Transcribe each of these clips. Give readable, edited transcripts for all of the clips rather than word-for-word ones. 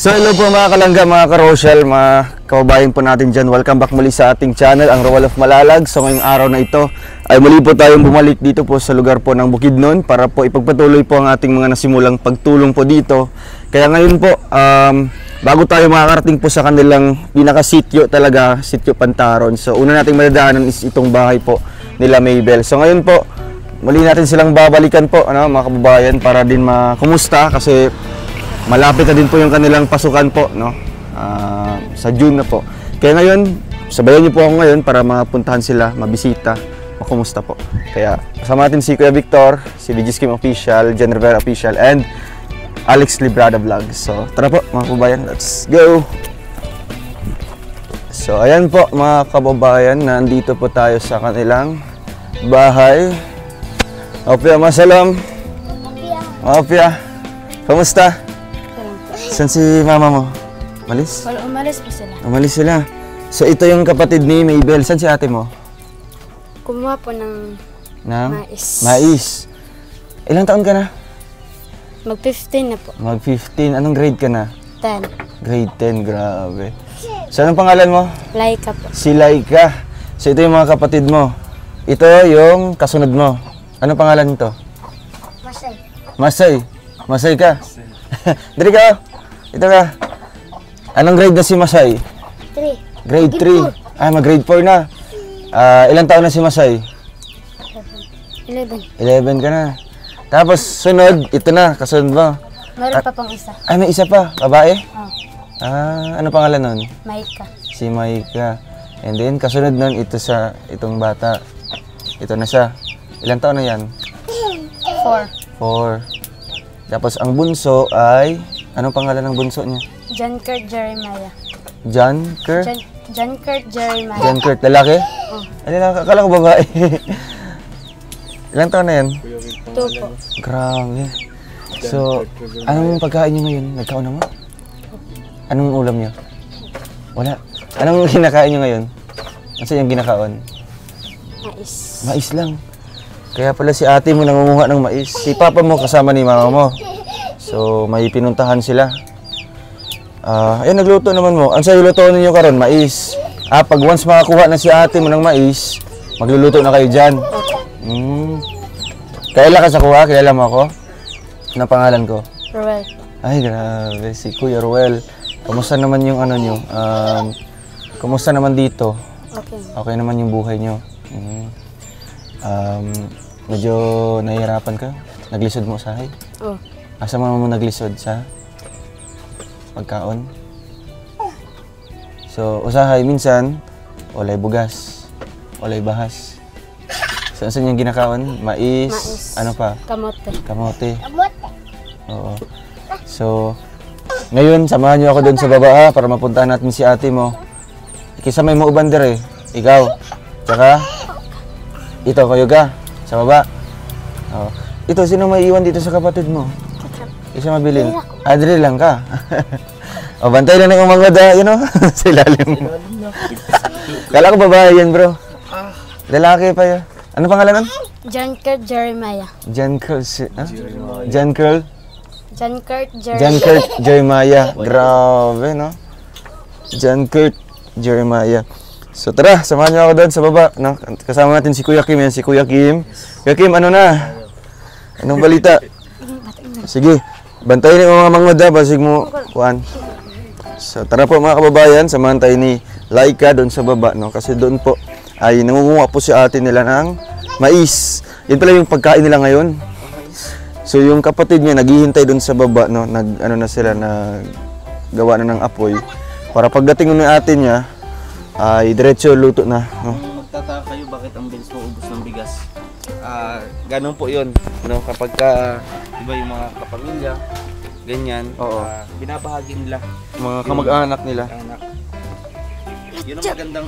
So hello po mga kalangga, mga ka-Rochelle, mga kababayan po natin dyan. Welcome back muli sa ating channel, ang Roel of Malalag. So ngayong araw na ito ay muli po tayong bumalik dito po sa lugar po ng Bukidnon para po ipagpatuloy po ang ating mga nasimulang pagtulong po dito. Kaya ngayon po, bago tayo makakarating po sa kanilang pinaka-sityo talaga, Sityo Pantaron. So una nating madadaanan is itong bahay po nila Maybel. So ngayon po, muli natin silang babalikan po, mga kababayan, para din makumusta kasi malapit na din po yung kanilang pasukan po, sa June na po. Kaya ngayon, sabayan niyo po ako ngayon para mapuntahan sila, mabisita, makumusta po. Kaya kasama natin si Kuya Victor, si VG Kim Official, Jen Rivera Official, and Alex Librada Vlog. So tara po mga kababayan, let's go! So ayan po mga kababayan, nandito po tayo sa kanilang bahay. Opia, masalam. Opia, kamusta? Saan si mama mo? Malis? Wala, umalis po sila. Umalis sila. So ito yung kapatid ni Maybel. Saan si ate mo? Kumuha po ng mais. Mais. Ilang taon ka na? Mag-15 na po. Mag-15. Anong grade ka na? 10. Grade 10, grabe. So anong pangalan mo? Laika po. Si Laika. So ito yung mga kapatid mo. Ito yung kasunod mo. Anong pangalan nito? Masay. Masay. Masay ka? Dali ka. Ito ka. Anong grade na si Masay? 3. Grade 3. Ah, mag-grade 4 na. Ilang taon na si Masay? 11. 11 ka na. Tapos sunod, ito na, kasunod mo. Meron pa pang isa. Ay, may isa pa. Babae? Oh. Ano pangalan nun? Maika. Si Maika. And then, kasunod nun, itong bata. Ito na siya. Ilang taon na yan? 4. 4. Tapos ang bunso ay, anong pangalan ng bunso niya? John Kurt Jeremiah. John Kurt? John Kurt Jeremiah. John Kurt, lalaki? Oh. Ay, lalaki. Akala ko babae. Ilang taon na yan? 2 po. Grabe. So, anong pagkain niyo ngayon? Nagkaon na mo? Anong ulam niyo? Wala. Anong kinakain niyo ngayon? Ano sa yung ginakaon? Mais. Mais lang. Kaya pala si ate mo nangunguha ng mais. Si papa mo kasama ni mama mo. So, may pinuntahan sila. Ayun, nagluto naman mo. Ang sa'yo luto ninyo karon, mais. Pag once makakuha na si ate mo ng mais, magluluto na kayo dyan. Kaila ka sa kuha? Kilala mo ako? Anong pangalan ko? Roel. Ay, grabe. Si Kuya Roel. Kamusta naman yung ano nyo? Kamusta naman dito? Okay. Okay naman yung buhay nyo? Medyo nahihirapan ka? Naglisod mo usahay? Oh. Asa mo naglisod sa pagkaon? So, usahay minsan, walay bugas, walay bahas. So, saan yung ginakaon? Mais, ano pa? Kamote. Kamote. Oo. So, ngayon, samahan niyo ako doon sa baba para mapuntahan natin si ate mo. Kisa may maubander eh. Ikaw. Tsaka, ito, kayo ka. Sa baba. Oh. Ito, sino may iwan dito sa kapatid mo? Isa mabilin. Adri lang ka. O, bantay lang ng umangada, sa ilalim mo. Kala ko babae yan, bro. Lalaki pa yan. Ano pangalan nun? John Kurt Jeremiah. John Kurt, John Kurt? John Kurt Jeremiah. John Kurt Jeremiah. Grabe, no? John Kurt Jeremiah. So tara, samahan niyo ako doon sa baba. Kasama natin si Kuya Kim. Yan, si Kuya Kim. Kuya Kim, ano na? Anong balita? Sige, bantayin niyo mga mangod basig mo. Kuan. So tara po mga kababayan, samahan tayo ni Laika doon sa baba. Kasi doon po ay nangunguha po si ate nila ng mais. Yan pala yung pagkain nila ngayon. So yung kapatid niya naghihintay doon sa baba. Ano na sila, gawa na ng apoy. Para pagdating ng ate niya, ay diretso luto na. Magtataka kayo bakit ang bilis mo ubos ng bigas. Ganun po yun. Kapag iba yung mga kapamilya, ganyan, binabahagi nila. Mga kamag-anak nila. Yun ang magandang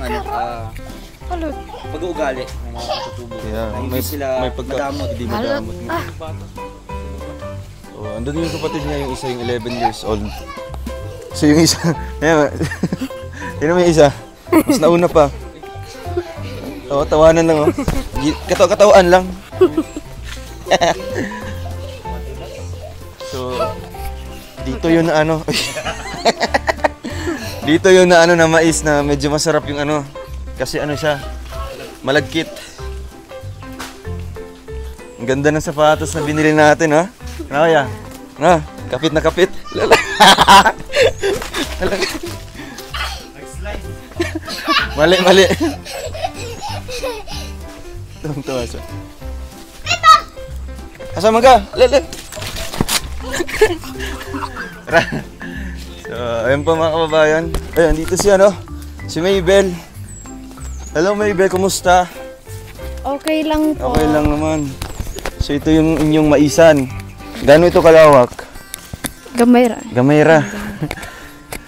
pag-uugali ng mga katutubo. Yeah, hindi sila madamot. Hindi madamot. Andun yung kapatid niya, yung isa yung 11 years old. So yung isa, yun naman yung isa. Mas nauna pa. Tawa-tawanan lang, Katawa-katawaan lang. So, Dito yun na ano. Dito yun na ano na mais na medyo masarap yung ano. Kasi ano siya, malagkit. Ang ganda ng sapatos na binili natin, ha? Ano kaya? Na, kapit na kapit. Mali, mali. Tuwang-tuwa siya. Kasama ka? Lele. So, ayun po mga kababayan. Ayun, dito si ano? Si Maybel. Hello Maybel, kumusta? Okay lang po. Okay lang naman. So ito yung inyong maisan. Gaano ito kalawak? Gamay ra. Gamayra.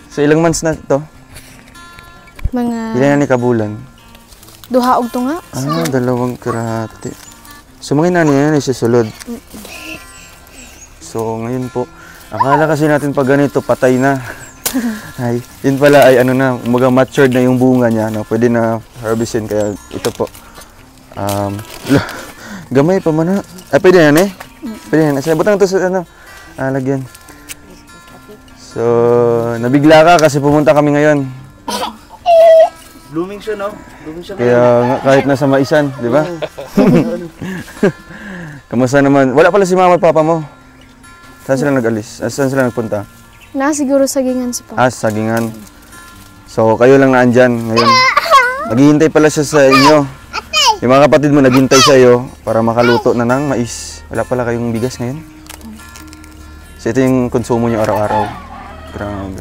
So ilang months na ito? Mga Ilan na ni kabulan? duha og tunga. Ah, 2 karate. So mga inani yan ay susulod. So ngayon po, akala kasi natin pag ganito patay na. Ay, yun pala ay ano na, umaga matured na yung bunga niya, no? Pwede na harvestin kaya ito po. Gamay pa man na. Ay, pwede na eh. Pwede na. Butang ito sa ano, lagyan. So, nabigla ka kasi pumunta kami ngayon. Blooming siya, no? Blooming siya. Kaya nga, kahit nasa maisan, di ba? Kamusta naman? Wala pala si mama at papa mo. Saan sila nag-alis? Saan sila nagpunta? Na siguro sagingan si pa. Sagingan. So, kayo lang naandyan ngayon. Naghihintay pala siya sa inyo. Yung mga kapatid mo naghintay sa iyo para makaluto na ng mais. Wala pala kayong bigas ngayon? So, ito yung konsumo niyo araw-araw. Grabe.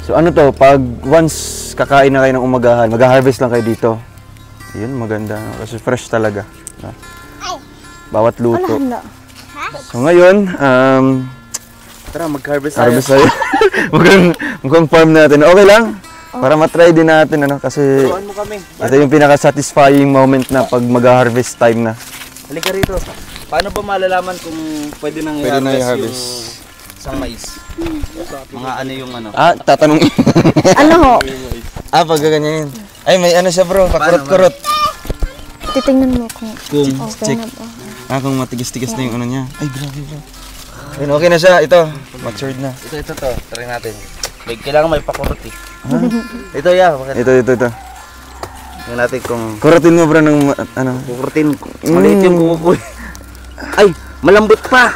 So, ano to? Pag once kakain na kayo ng umagahan, mag-harvest lang kayo dito. Yun, maganda. Kasi fresh talaga. Bawat luto. So, ngayon, Tara, mag-harvest tayo. harvest tayo. mukhang farm natin. Okay lang? Para matry din natin, ano, kasi Turuan mo kami. ito yung pinaka-satisfying moment na pag mag-harvest time na. Halika rito. Paano ba malalaman kung pwede nang Pwede na i-harvest i-harvest. yung isang mais? Mga ano yung ano? Tatanong. Ano ho? Pag ganyan. Ay, may ano siya bro, pakurot-kurot. Titingnan mo kung Kung okay na ba. Kung matigas-tigas na yung ano niya. Ay, grabe bro. Ayun, okay na siya. Ito, matured na. ito to. Try natin. Kailangan may pakurot eh. Ito ya. Bakit? Ito. Tingnan natin kung Kurutin mo bro ng ano. kukurtin. Maliit yung kukukoy. Ay, malambot pa.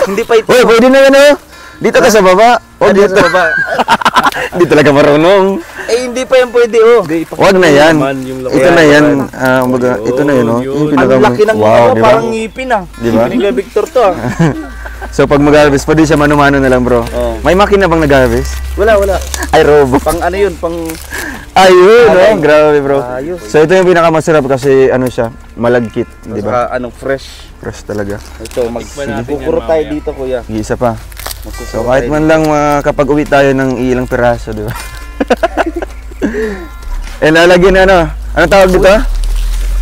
Hindi pa ito. Uy, pwede na yan oh. Dito ka sa baba. O, dito. sa baba. Hindi talaga marunong. Hindi pa yan pwede oh. Wag na yan. Ito na yan. Ito na yun oh. Yung Ang laki ng wow, ano, di ba? parang ngipin ah. Di ba? Ngipin ni Victor to ah. So pag mag-harvest, pwede siya mano-mano na lang bro. Oo. May makina bang nag-harvest? Wala. Ay, robo. Pang ano yun, pang Ayun, no? Grabe bro. Ayos. So ito yung pinakamasarap kasi ano siya, malagkit, di ba? saka anong fresh. Fresh talaga. Ito, magkukurot tayo dito kuya. Isa pa. Magkukurot So kahit tayo man lang makapag-uwi tayo ng ilang piraso, di ba? Lalagyan na ano? Ano tawag dito?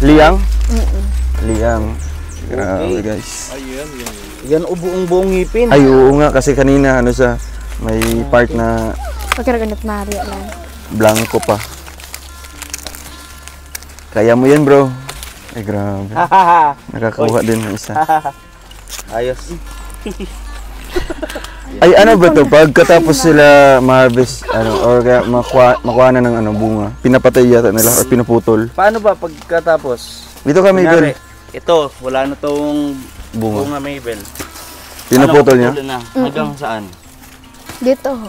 Liang? Liang. Grabe guys. Yan o buong ngipin. Ay oo nga kasi kanina ano siya, may part na Pagkaraganat Maria lang. blanco pa. Kaya mo yan bro. Ay grabe. Nakakuha din ng isa. Ayos. Ay ano ba to? Pagkatapos sila ma-harvest ano, or kaya makuha na ng ano, bunga, pinapatay yata nila or pinuputol. Paano ba pagkatapos? Dito kami Kunyari, Bel. ito, wala na tong Bunga. bunga Mabel. Pinuputol niya? Na? Hanggang saan? Dito ho.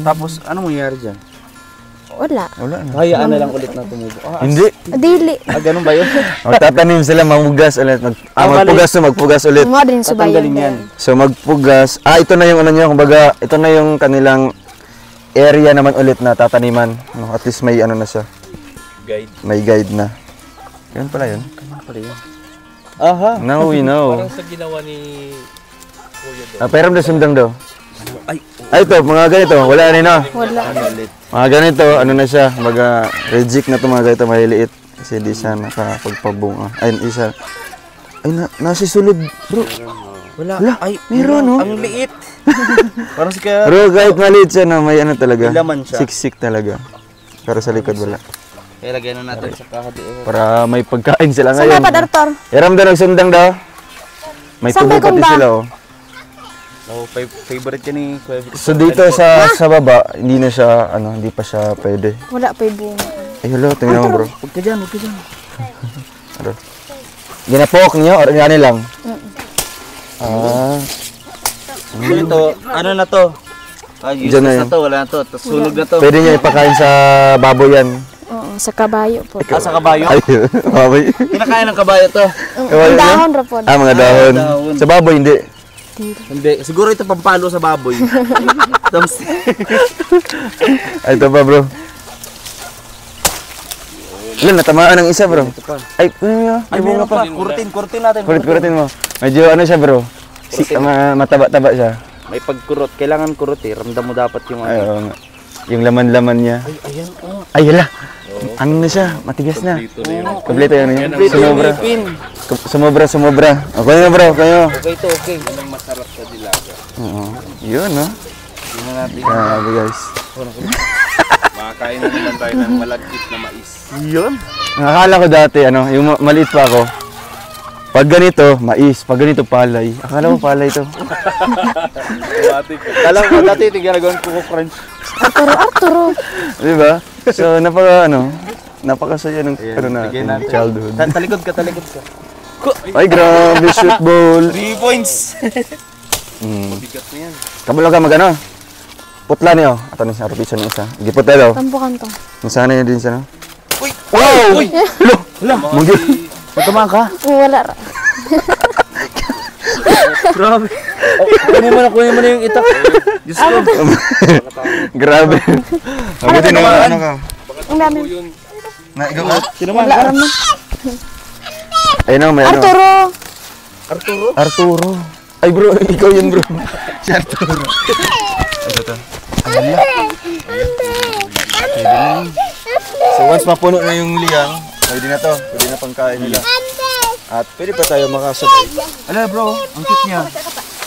Tapos, ano mangyayari dyan? Wala. Wala na. Hayaan na lang ulit na tumubo. Hindi. Dili. Ganun ba yun? Magtatanim sila, mamugas ulit. Magpugas ulit. Mga din sa bayan. Tatanggalin yan. So magpugas. Ito na yung ano niya, kumbaga, ito na yung kanilang area naman ulit na tataniman. No, at least may ano na siya. Guide. May guide na. Ganun pala yun. Ano pala yun? Aha. Now we know. Parang sa ginawa ni Kuya doon. Pero na sundang daw. Ay, Ito, mga ganito. Wala rin na. Wala. ulit. Mga ganito, ano na siya, mga reject na ito mga ganito, maliliit. Kasi di siya nakapagpabunga. Ay, isa. Ay, nasisulod, bro. Wala. Ay, meron, no? Ang liit. Parang si kaya... Bro, kahit maliit siya na may ano talaga. May laman siya. Siksik talaga. Pero sa likod wala. Kaya lagyan na natin sa kahati. Para may pagkain sila Saan ngayon. dapat, Arthur? Yaram daw nagsundang daw. May Saan tubo ba kung pati ba? sila, oh. No, favorite yan ni Kuya Vic. So dito sa baba, hindi na siya, hindi pa siya pwede. Wala pa yung bunga. Ay, hello, tingnan mo bro. Huwag ka dyan, huwag ka dyan. Ano? Ginapok niyo or yan lang? Ah, So ito, ano na to? Diyan na Useless yan. na to, wala na to. Tapos sunog na to. pwede niya ipakain sa baboy yan. Oo, sa kabayo po. Sa kabayo? Ay, baboy. Kinakain ng kabayo to. Kabayo Ang niya? dahon ra po. Ah, mga dahon. dahon. Sa baboy, hindi. Hindi, siguro ito pampalo sa baboy. Tapos, Ay, ito pa bro. Ilan, natamaan ng isa bro. Ay, ay meron pa. Kurtin natin. Kurit-kuritin mo. Medyo siya bro. Mataba-taba siya. May pagkurot. Kailangan kurot eh. Ramdam mo dapat yung Ay, oo nga. Yung laman-laman niya. Ay, ayan. Oh. Ay, hala. Ano na siya? Matigas na. Kompleto yan. Sumobra. Sumobra. Okay na bro, kayo. Okay to, okay. Anong masarap sa dilaga? Oo. Yun, no? Tingnan natin. Grabe guys. Makakain na naman tayo ng malagkit na mais. Yun. Nakakala ko dati, yung maliit pa ako, pag ganito, mais. Pag ganito, palay. Akala ko palay to. Kala ko dati ginagawan ko crunch. Arturo. Di ba? So, napakasaya ng natin, childhood. Talikod ka. Ay, grabe, shoot ball. 3 points. Bigat na yan. Kabalo ka magano? Putla niyo. Ato ni sa rupisa ng isa. Gipot daw. Tampukan to. Nasana niya din sa no? Uy! Wow! Uy! Hala, mungkin. Magkamang ka. Wala ra. Grabe. Kunin mo na yung itak. Diyos ko. Grabe. Mabuti na ano ka. Ang dami. Na ikaw ka? Wala ra man. Ayun na, may ano. Arturo. Arturo. Ay bro, ikaw yun bro. Si Arturo. Ito. So once mapuno na yung liyang, pwede na to. Pwede na pangkain nila. At pwede pa tayo makasabay. Ala bro, ang cute niya.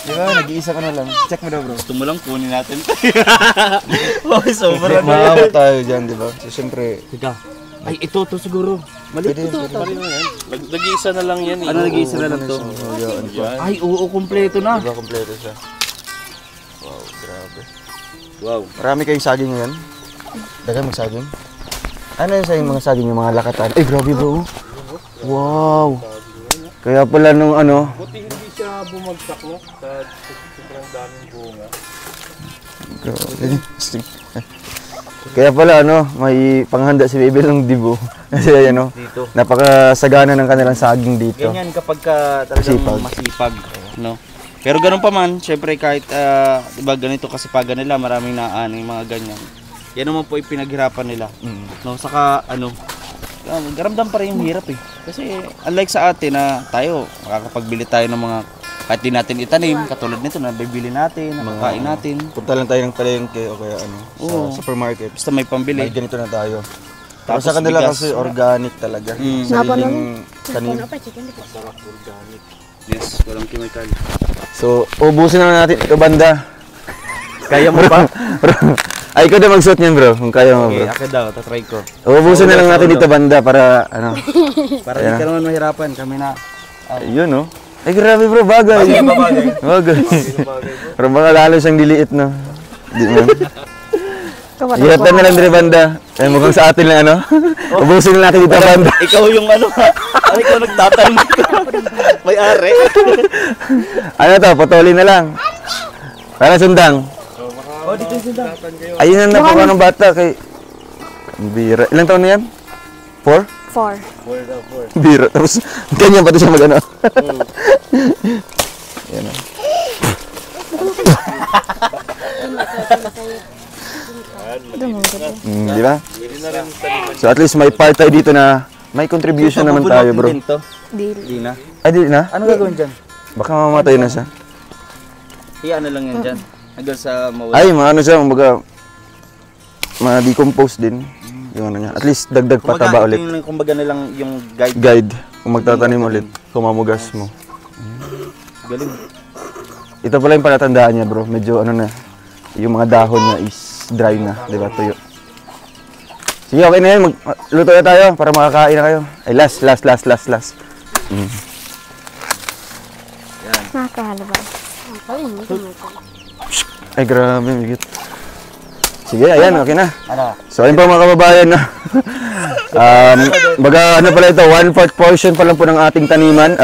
Di ba? Nag-iisa ka na lang. Check mo daw bro. Gusto mo lang kunin natin. Okay, sobra na. Maawa tayo dyan, di ba? So siyempre, Teka. Ay, ito siguro. Maliit ito. Nag-iisa na lang yan eh. Ano nag-iisa na lang to? Ay, oo, kompleto na. Diba kompleto siya? Wow, grabe. Wow. Marami kayong saging ngayon? Dagan magsaging? Ano yung sa mga saging, yung mga lakatan? Ay, grabe bro. Wow. Kaya pala nung Buti hindi siya bumagsak no? Sa sobrang daming bunga. grabe. Kaya pala may panghanda si Baby ng dibo. Kasi Dito. napakasagana ng kanilang saging dito. Ganyan kapag ka talagang masipag. No? Pero ganun pa man, syempre kahit diba, ganito kasipagan nila, maraming naaning mga ganyan. Yan naman po yung pinaghirapan nila. No? Saka garamdam pa rin yung hirap eh. Kasi unlike sa atin na tayo, makakapagbili tayo ng mga kahit di natin itanim, katulad nito na bibili natin, nakakain natin. Punta lang tayo ng palengke o kaya Oo. sa supermarket. Basta may pambili. May ganito na tayo. Tapos Tapos sa kanila bigas. kasi organic talaga. Sariling tanim. Yes, walang chemical. So, ubusin na natin ito banda. Kaya mo pa? Ay, ikaw na magsuot niyan bro, kung kaya mo Okay, bro. akin daw, tatry ko. Ubusin na lang natin dito banda para Para hindi ka naman mahirapan, kami na. Yun no. Ay grabe bro, bagay. Bagay. Pero baka lalo siyang diliit no. Di mo. Hiratan na lang dire banda. Ay mukhang sa atin lang Ubusin na natin dito banda. Ikaw yung ikaw nagtatanong dito. May are. To, putuli na lang. Para sundang. Oh, dito sila. Ayun na nakuha ng bata kay Bira. Ilang taon na yan? 4? 4. Bira. Tapos ganyan pati siya mag-ano. Yan o. Di ba? So at least may part tayo dito na may contribution naman tayo bro. Di na. Ay di na? Ano gagawin dyan? Baka mamamatay na siya. Ano lang yan dyan. Hanggang sa mawala. Ay, maano siya, kumbaga ma-decompose din yung niya. At least dagdag pataba ulit. Kumbaga nilang yung guide. Guide, kung magtatanim ulit, kumamugas mo. Galing. Ito pala yung palatandaan niya bro, medyo yung mga dahon niya is dry na, di ba, tuyo. Sige, okay na yan, luto na tayo para makakain na kayo. Ay, last. Nakakahala ba? Ay, grabe, bigit. Sige, ayan, okay na. Ano? So, ayun po mga kababayan, no? Baga, ano pala ito, 1/4 portion pa lang po ng ating taniman,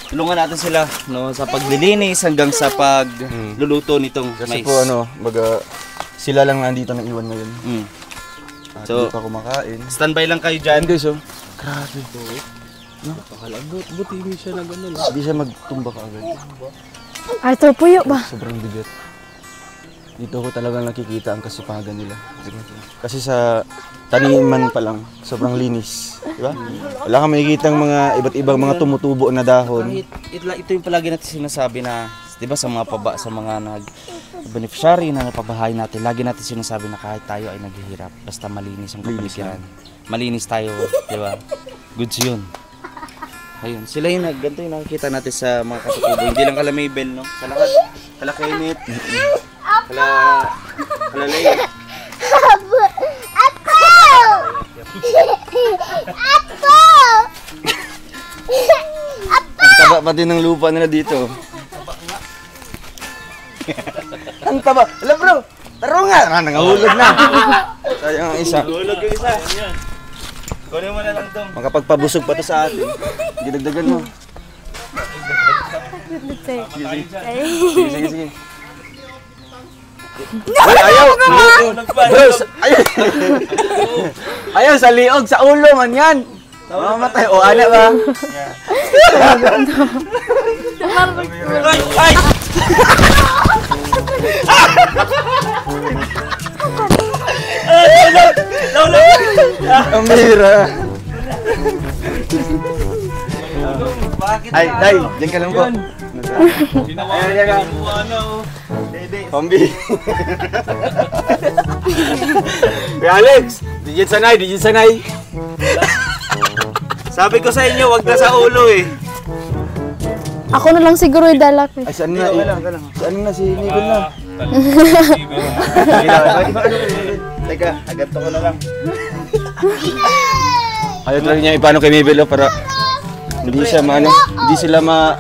Tulungan natin sila no sa paglilinis hanggang sa pagluluto nitong Kasi mais. po, ano, baga, sila lang nandito na iwan ngayon. Mm. At So, hindi pa kumakain. standby lang kayo dyan. Ayan guys, oh. Grabe. Buti hindi siya na gano'n. Hindi siya magtumba ka agad. Arthur, puyo ba? Sobrang bigat. Dito ko talagang nakikita ang kasipagan nila. Kasi sa taniman pa lang, sobrang linis. Diba? Wala kang makikita mga iba't ibang mga tumutubo na dahon. Ito yung palagi natin sinasabi na, di ba sa mga beneficiary na napabahay natin, lagi natin sinasabi na kahit tayo ay naghihirap, basta malinis ang kapaligiran. Malinis tayo, di ba? Goods yun. Ayun, sila yung ganito yung nakikita natin sa mga katutubo. Hindi lang kala Maybel, no? Kala Kenneth, kala Leia. Ang taba pa din ng lupa nila dito. Ang taba. Alam bro, taro nga. Nangahulog na. Sayang ang isa. Hulog yung isa. Kunin mo na lang itong. Makapagpabusog pa to sa atin. Ginagdagan mo. Sige, sige. Ay, ayaw! Bro, ayaw! Ayaw, sa liog, sa ulo man yan! Mamamatay, o ana ba? Ay! Ang mira! Ay, day, dyan ka lang po. Sinawakan mo ano. Pambi. Kuya Alex, digit sanay. Sabi ko sa inyo, wag na sa ulo eh. Ako na lang siguro yung dalak eh. Ay, saan na? Saan na si Nicole na? Teka, aganto ko na lang. Ayaw talaga niya ipano kay Mabel para hindi siya maano, hindi sila ma...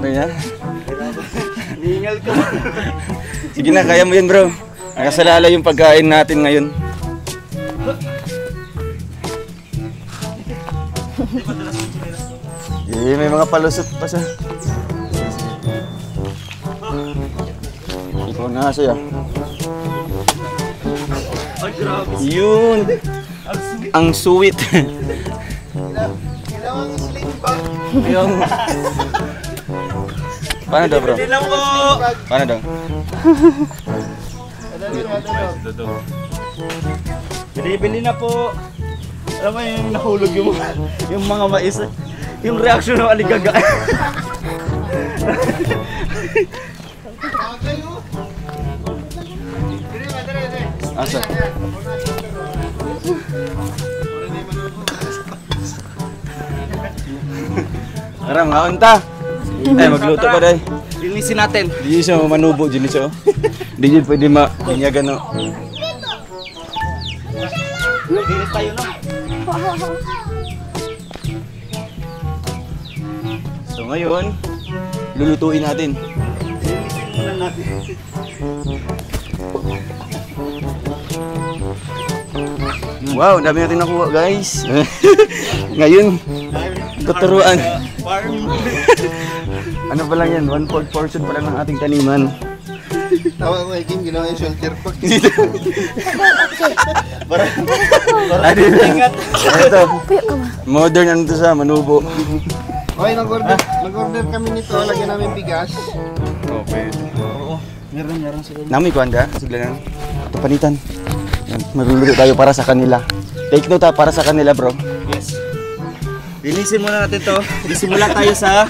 Ano yan? Hingal ko. Sige na, kaya mo yun bro. Nakasalala yung pagkain natin ngayon. May mga palusot pa siya. Ikaw na siya. Ay, grabe. Yun! Ang sweet. Yung... Paano daw bro? Hindi lang po. Paano daw? Bili na po. Alam mo yung nahulog yung mga mais. Yung reaction ng aligaga. Asa? Tara, mga unta. Ay, magluto pa day. Linisin natin. Di siya manubo, di siya. Di siya pwede ma-inyagan, no? Linis tayo na. So ngayon, lulutuin natin. Wow, dami natin nakuha guys. Ngayon, tuturuan. Farm. Ano pa lang yan, 1/4 portion pa lang ng ating taniman. Tawa ko ikin, ginawa yung shelter pag. Ingat. Ito, modern ano to sa manubo. Okay, nag-order kami nito, lagyan namin bigas. Okay. Oo. Meron sila. Nami ko anda, sigla lang. Ito panitan. Yan, maruluto tayo para sa kanila. Take note ha, para sa kanila bro. Yes. Linisin muna natin to. Simula tayo sa...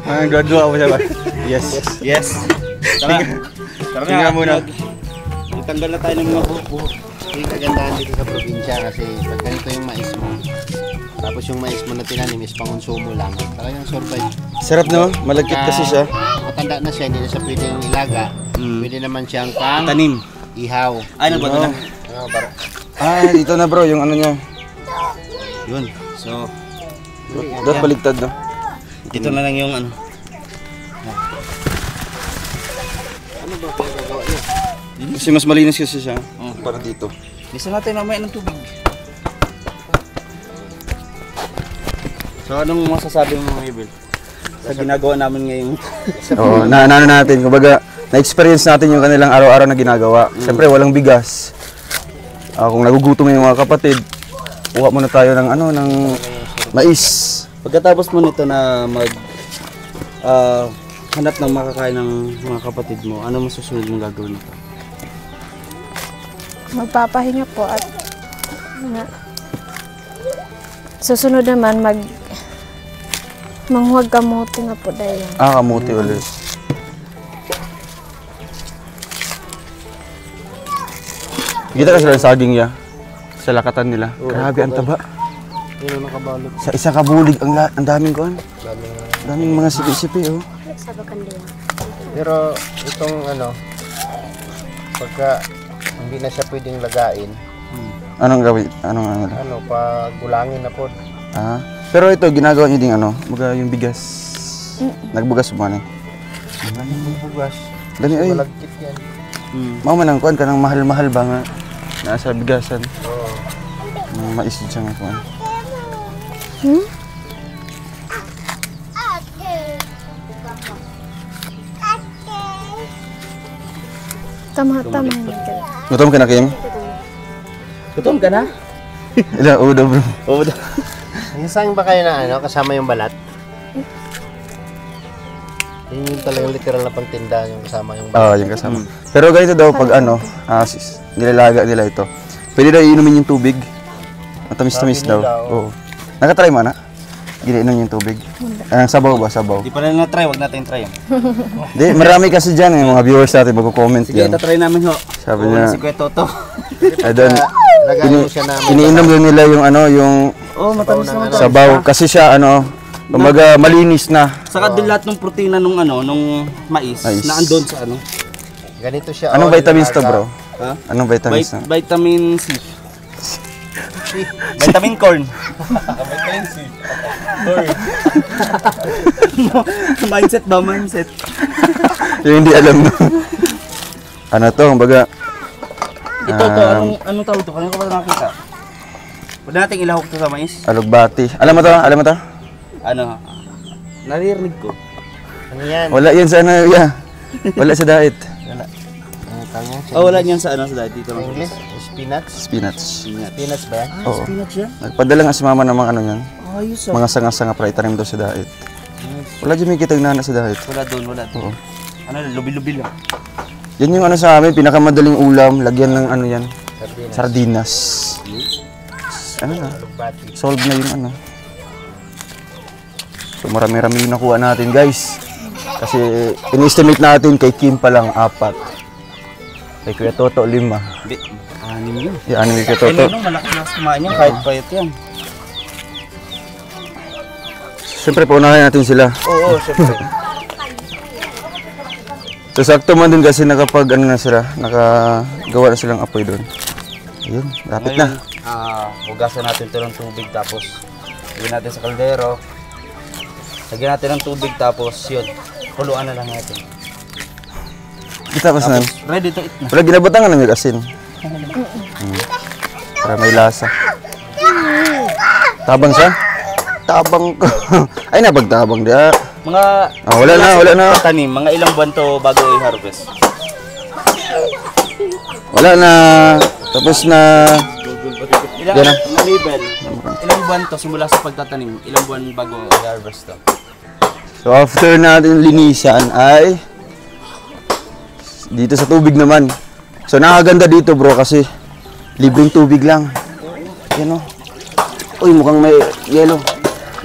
Graduate ako siya ba? Yes. Yes. Tara. Tingnan muna. Itanggal na tayo ng mga buhok. Yung kagandahan dito sa probinsya kasi pag ganito yung mais mo, tapos yung mais mo na tinanim is pangonsumo lang, talagang survive. Sarap no? Malagkit kasi siya. Matanda na siya, hindi na siya pwedeng ilaga. Pwede naman siyang pang Tanim. ihaw. Ay, nagbato na. Para Ah, dito na bro, yung ano niya. Yun. So, Dapat baligtad, no? Ito na lang yung ano. Ano ba pinagagawa niyo? Kasi mas malinis kasi siya. Para dito. Bisa natin mamaya ng tubig. So anong masasabi mo mga Ibil? Sa ginagawa namin ngayon. Oo, naano natin. Kumbaga, na-experience natin yung kanilang araw-araw na ginagawa. Siyempre, walang bigas. Kung nagugutom yung mga kapatid, kuha muna tayo ng ano, ng mais. Pagkatapos mo nito na hanap ng makakain ng mga kapatid mo, ano masusunod mong gagawin nito? Magpapahinga po at susunod naman manghuwag kamote nga po dahil. Kamuti ulit. Kita ka sila saging ya. Sa lakatan nila. Grabe, ang taba. Yun ang nakabalot. Sa isa kabulig, ang daming kuhan. Daming mga sipi-sipi, oh. Pero itong ano, pagka hindi na siya pwedeng lagain, Anong gawin? Anong? ano, pagulangin na po. Pero ito, ginagawa niyo din ano, mga yung bigas. Nagbugas mo ano? Bugas. Gani ay, Malagkit yan. mao man ang kuhan ka ng mahal-mahal ba nga nasa bigasan. Oo. Mga mais siya nga kuhan. Tama. Gutom ka na, Kim? Gutom ka na? Ila, uda bro. Isang ba kayo na ano, kasama yung balat? Yun yung talagang literal na pangtinda yung kasama yung balat. Yung kasama. Pero ganito daw pag ano, nilalaga nila ito. Pwede daw iinumin yung tubig. Matamis-tamis Sabi daw. nila, Oo. Nakatry mo na? Ginainom yung tubig. Anong sabaw ba? Sabaw. Di pa rin na-try, wag natin try. Di, marami kasi dyan yung mga viewers natin magko-comment Sige, yan. ito-try namin ho. Sabi Oo, niya, si Kuya Toto. I don't, Lagayin mo siya na iniinom din nila yung ano, yung Oh, matamis na matamis. sabaw. Kasi siya ano, kumbaga malinis na. Saka din lahat ng protina nung mais, Mais. na andon sa ano. ganito siya. Anong vitamins to, nilaga. bro? Ha? Anong vitamins na? Vitamin C. Vitamin corn. Vitamin C. Corn. Mindset ba? Mindset. Yung hindi alam na. Ano to, kumbaga, Ito, anong tawag ito? Kanina ko ba nakakita? Pwede natin ilahok to sa mais? alugbati. Alam mo to? Alam mo to? Ano? Naririnig ko. Ano yan? Wala yan sa ano, yeah. Wala sa diet. Ano tawag yan? Oh, wala niyan sa ano sa diet dito. Sa English? Spinach? Spinach. Spinach ba yan? Oo. Spinach yan? Nagpadala nga si mama ng mga ano yan. Ayos ah. Mga sanga-sanga para itanim daw sa diet. Wala dyan may kitang nana sa diet. Wala doon, wala doon. Oo. Ano, lubi-lubi lang. Yan yung ano sa amin, pinakamadaling ulam. Lagyan ng ano yan. Sardinas. Sardinas. Ano na? Alugbati. Solve na yung ano. So marami-rami yung nakuha natin guys. Kasi in-estimate natin kay Kim pa lang 4. Kay Kuya Toto 5. Hindi, anim yun. Yan yung Kuya Eh, Toto. no, malaki na kumain yan, kahit payat yan. Siyempre paunahin natin sila. Oo, syempre. So sakto man din kasi nakapag ano na sila, nakagawa na silang apoy doon. Ayun, lapit na. Hugasan natin ito ng tubig tapos lagyan natin sa kaldero. Lagyan natin ng tubig tapos yun, kuluan na lang natin. Kita pa sa Tapos ready to eat na. wala ginabatangan ng asin. Para may lasa. Tabang siya? Tabang ko. Ay napagtabang dia. Mga wala na. tanim, mga ilang buwan to bago i-harvest. Wala na. Tapos na. Ilang Yan na. mga label. Ilang buwan to simula sa pagtatanim, ilang buwan bago i-harvest to. So after natin linisan ay dito sa tubig naman. So nakaganda dito bro kasi libreng tubig lang. Yan o. Uy mukhang may yellow.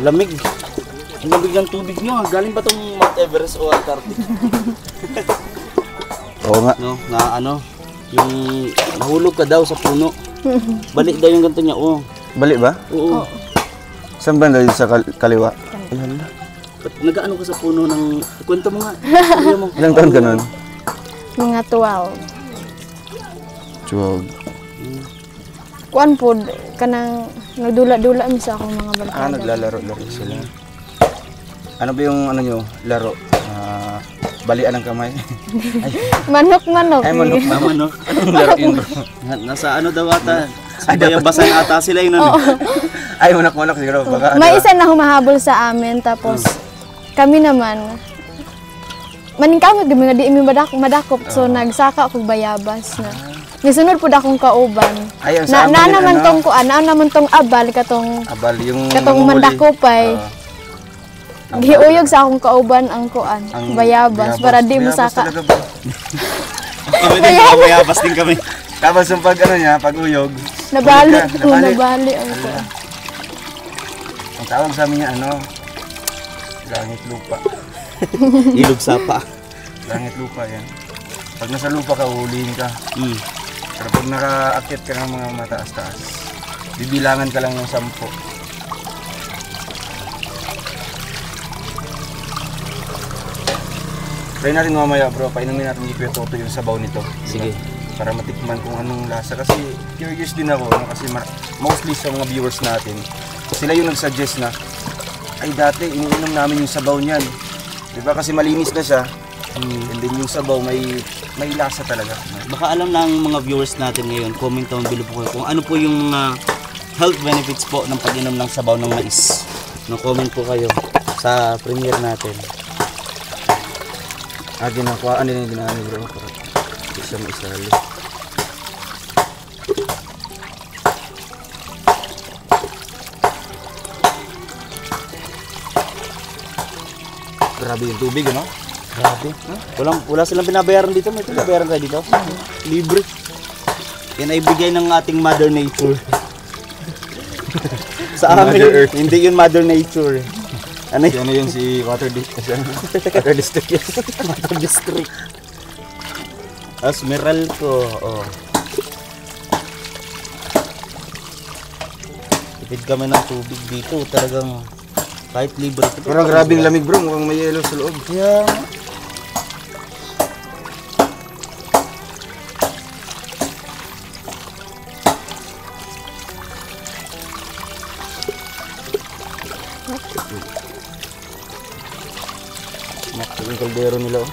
Lamig. Ang lamig ng tubig nyo. Galing ba tong Mount Everest o Antarctic? Oo nga. No, na ano, yung nahulog ka daw sa puno. Balik daw yung ganito niya. Oo. Bali ba? Oo. Saan ba dito sa kaliwa? Ayan na. Ba't nag-ano ka sa puno ng... Kwento mo nga. Sabi mo. Ilang taon ka nun? Mga 12. 12. kuan po, kanang nagdula-dula mi sa akong mga barkada. Naglalaro-laro sila. Ano ba yung ano nyo, laro? Balian ng kamay. Manok-manok. Ay, manok. Manok. Anong laro yun, bro? Nasa ano daw ata? Bayabasan ata sila yun. Ay, manok-manok siguro. Baka, May isa na humahabol sa amin, tapos kami naman, maningkamot di mga di imi madakop, so nagsaka ako bayabas na. Nisunod po akong kauban. Ay, ang sa amin Na yun, naman ano? tong kuan, na naman tong abal katong Abal, yung mandakopay. Giuyog sa akong kauban ang kuan, Ang bayabas para di masaka. talaga, bro. Kami din, bayabas din kami. Tapos yung pag ano niya, pag uyog, Nabali, Nabali. nabali ang kuan. ang tawag sa amin niya, ano, langit lupa. Ilog sapa. Langit lupa yan. Pag nasa lupa ka, uhulihin ka. Pero pag nakaakit ka ng mga mataas-taas, bibilangan ka lang ng 10. Try natin mamaya, bro, painumin natin ni Kuya Toto yung sabaw nito. Sige. Para matikman kung anong lasa. Kasi curious din ako, no? Kasi mostly sa mga viewers natin, sila yung nag-suggest na, ay dati iniinom namin yung sabaw niyan. Diba kasi malinis na siya, and then yung sabaw may lasa talaga. Baka alam ng mga viewers natin ngayon, comment down below po kayo kung ano po yung mga health benefits po ng pag-inom ng sabaw ng mais. No, comment po kayo sa premiere natin. Ginakuhaan nila yung ginaan ni bro para hindi siya maisali. Grabe yung tubig, ano? Grabe. Wala silang binabayaran dito. May binabayaran tayo dito. Libre. Yan ay bigay ng ating Mother Nature. Sa amin, Mother Earth. hindi yun Mother Nature. Ano yun? Ano yun si Water District? Water District yun. Water District. Asmeral ko. Oh. Tipid kami ng tubig dito. Talagang kahit libre. Pero grabe yung lamig bro, mukhang may yelo sa loob. Kaya Yung kaldero nila oh.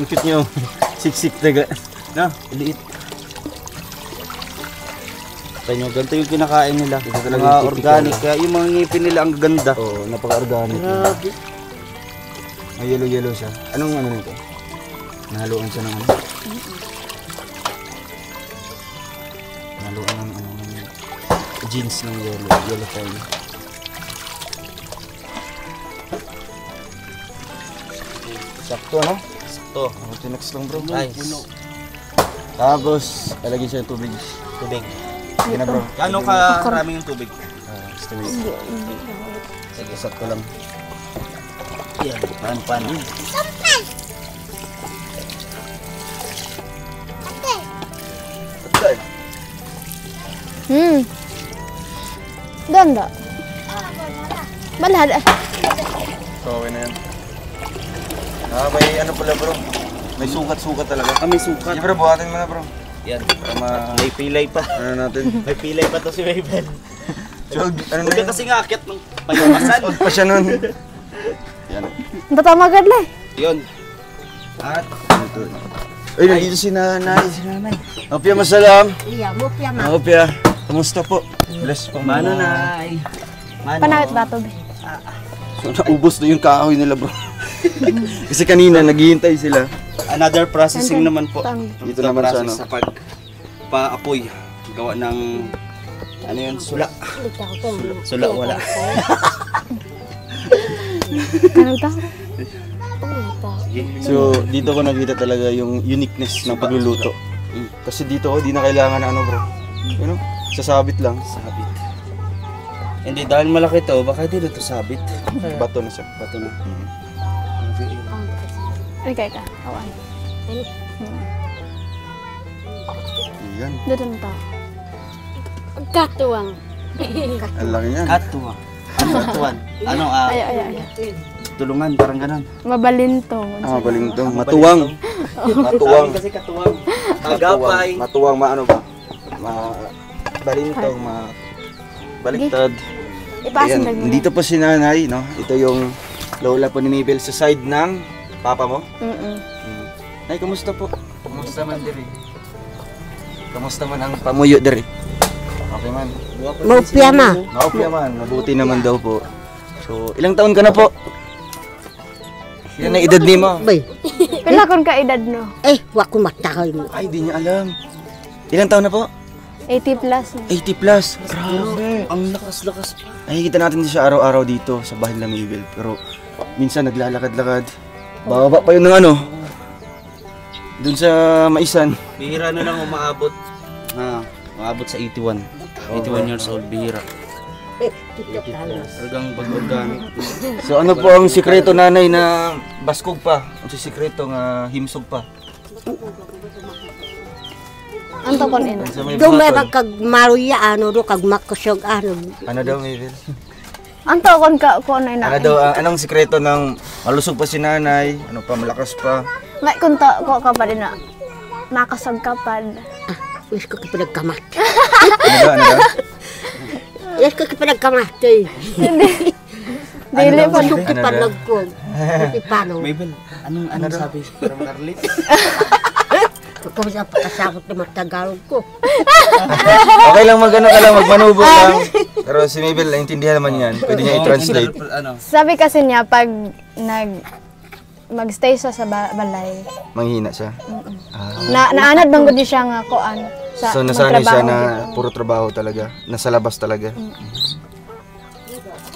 Ang cute nyo. Siksik taga. Na, liit. kaya nyo, ganito yung kinakain nila. Ito talaga Mga yung typical organic. na. Kaya yung mga ngipin nila ang ganda. Oo, napaka-organic. Grabe. May yellow-yellow siya. Anong ano nito? Nahaluan siya ng ano? Nahaluan ng ano, ng jeans ng yellow foil. Sakto, ano? Ito. Ako tinax lang bro. Nice. Tapos, lalagyan siya ng tubig. Tubig. Sige na bro. Gaano ka karami yung tubig? Basta wait. Sige, sakto lang. Yan. Paano? Ganda. Balad. So, okay na yan. May ano pala bro. May sukat-sukat talaga. May sukat. Sige bro, buhatin mo na bro. Yan. Para May pilay pa. ano natin. May pilay pa to si Raven. Chog, ano na Huwag ka yan? kasi ngakit ng payawasan. Huwag pa siya nun. Yan. Tatamagad lang. Yun. At Ay, nandito si nanay. Opya, masalam. Iya, mupya ma. Opya, kamusta po? Bless po. mano na ay. Mano. Panawit ba to be? So, naubos na yung kahoy nila bro. Kasi kanina, naghihintay sila. Another processing naman po. Dito naman sa Process ano. sa pag-paapoy. Gawa ng ano yun? Sula. Sula wala. Kanang tao. Sige. So, dito ko nakita talaga yung uniqueness ng pagluluto. Kasi dito, di na kailangan na ano bro. You know, sasabit lang. Sabit. Hindi, dahil malaki to, baka hindi na to sabit. Bato na siya. Bato na. Ay, kaya ka. Awan. Yan. Doon na tao. Katuwang. Ang laki niyan. Katuwa. Ano katuwan? Ano, Ay. tulungan, parang ganun. Mabalintong. Balingtong. Matuwang. Matuwang. Kasi katuwang. Agapay. Matuwang, maano ba? Balintong, baliktad. Ipasin Ayan, lang dito po si nanay, no? Ito yung lola po ni Mabel sa side ng papa mo. Nay, kamusta po? Kamusta man diri? Kamusta man ang pamuyo diri? Okay man. Maupya ma. Okay man, mabuti naman daw po. So, ilang taon ka na po? Ilan na edad ni mo? Bay, Pila kon ka edad no? wako matakaw mo. Ay, di niya alam. Ilang taon na po? 80 plus. 80 plus. Grabe. Ang lakas-lakas. Nakikita natin siya araw-araw dito sa bahay ng Mabel. Pero minsan naglalakad-lakad. Bababa pa yun ng ano. Doon sa Maisan. Bihira na lang umaabot. Umaabot sa 81. 81 years old, bihira. Talagang pag-organic. So ano po ang sikreto nanay na baskog pa? Ang sikreto nga himsog pa? Anto kon ina. Sa may Do may buhaton. kag maruya ano do kag makosog ano. Ano daw Mabel? Anto kon ka ko na Ano ina. daw, anong sikreto ng malusog pa si nanay? Ano pa, malakas pa? Ngay kun ta ko ka pa din na makasag ka pa. Wis ko kipinagkamat. Ano daw, ano daw? Wis ko kipinagkamat. Dili pa Pasok Ano kipanag ko. Ipano. Mabel, anong sabi? Parang Carlit? Kung sa pakasakot na matagalog ko. Okay lang mag-ano ka lang, magmanubog lang. Pero si Mabel, naintindihan naman yan. Pwede niya i-translate. Ano? Sabi kasi niya pag magstay sa balay. Manghina siya. Naanad bang gud siya nga kuan sa So nasanay siya magtrabaho. na puro trabaho talaga. Nasa labas talaga.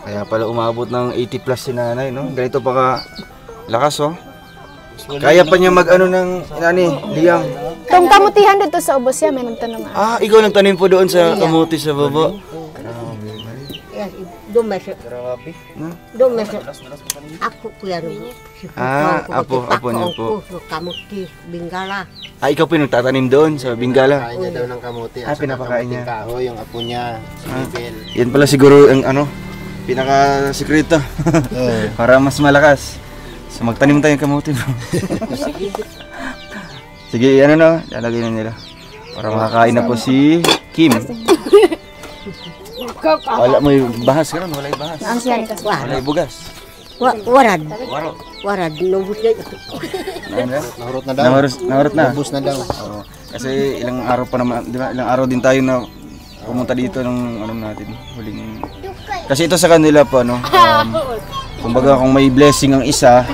Kaya pala umabot ng 80 plus si nanay, no? Ganito pa ka lakas, oh. Kaya pa niya mag-ano ng liyang. Tong kamutihan dito sa ubos siya may nagtanong. Ah, ikaw nagtanim po doon sa kamuti sa baba. Dumes. Dumes. Ako ko yan. Apo niyo po. Kamuti, Bingala. Ah, ikaw po yung nagtatanim doon sa Bingala. Kain niya daw ng kamuti. Ah, pinapakain niya. Kahoy, yung apo niya, si Mabel. Yan pala siguro ang pinaka-sekreto. Para mas malakas. So magtanim tayo ng kamuti, bro. Sige, ano na, lalagay na nila. Para makakain na po si Kim. Wala mo yung bahas ka ron, wala yung bahas. Ang siyan kasi. Wala yung bugas. Warad. Waro. Warad. Nubus na. Nahurot na daw. Nahurot na. Ubus na daw. Oo. Kasi ilang araw pa naman, di ba? Ilang araw din tayo na pumunta dito ng ano natin, huling. Kasi ito sa kanila po ano, kumbaga kung may blessing ang isa,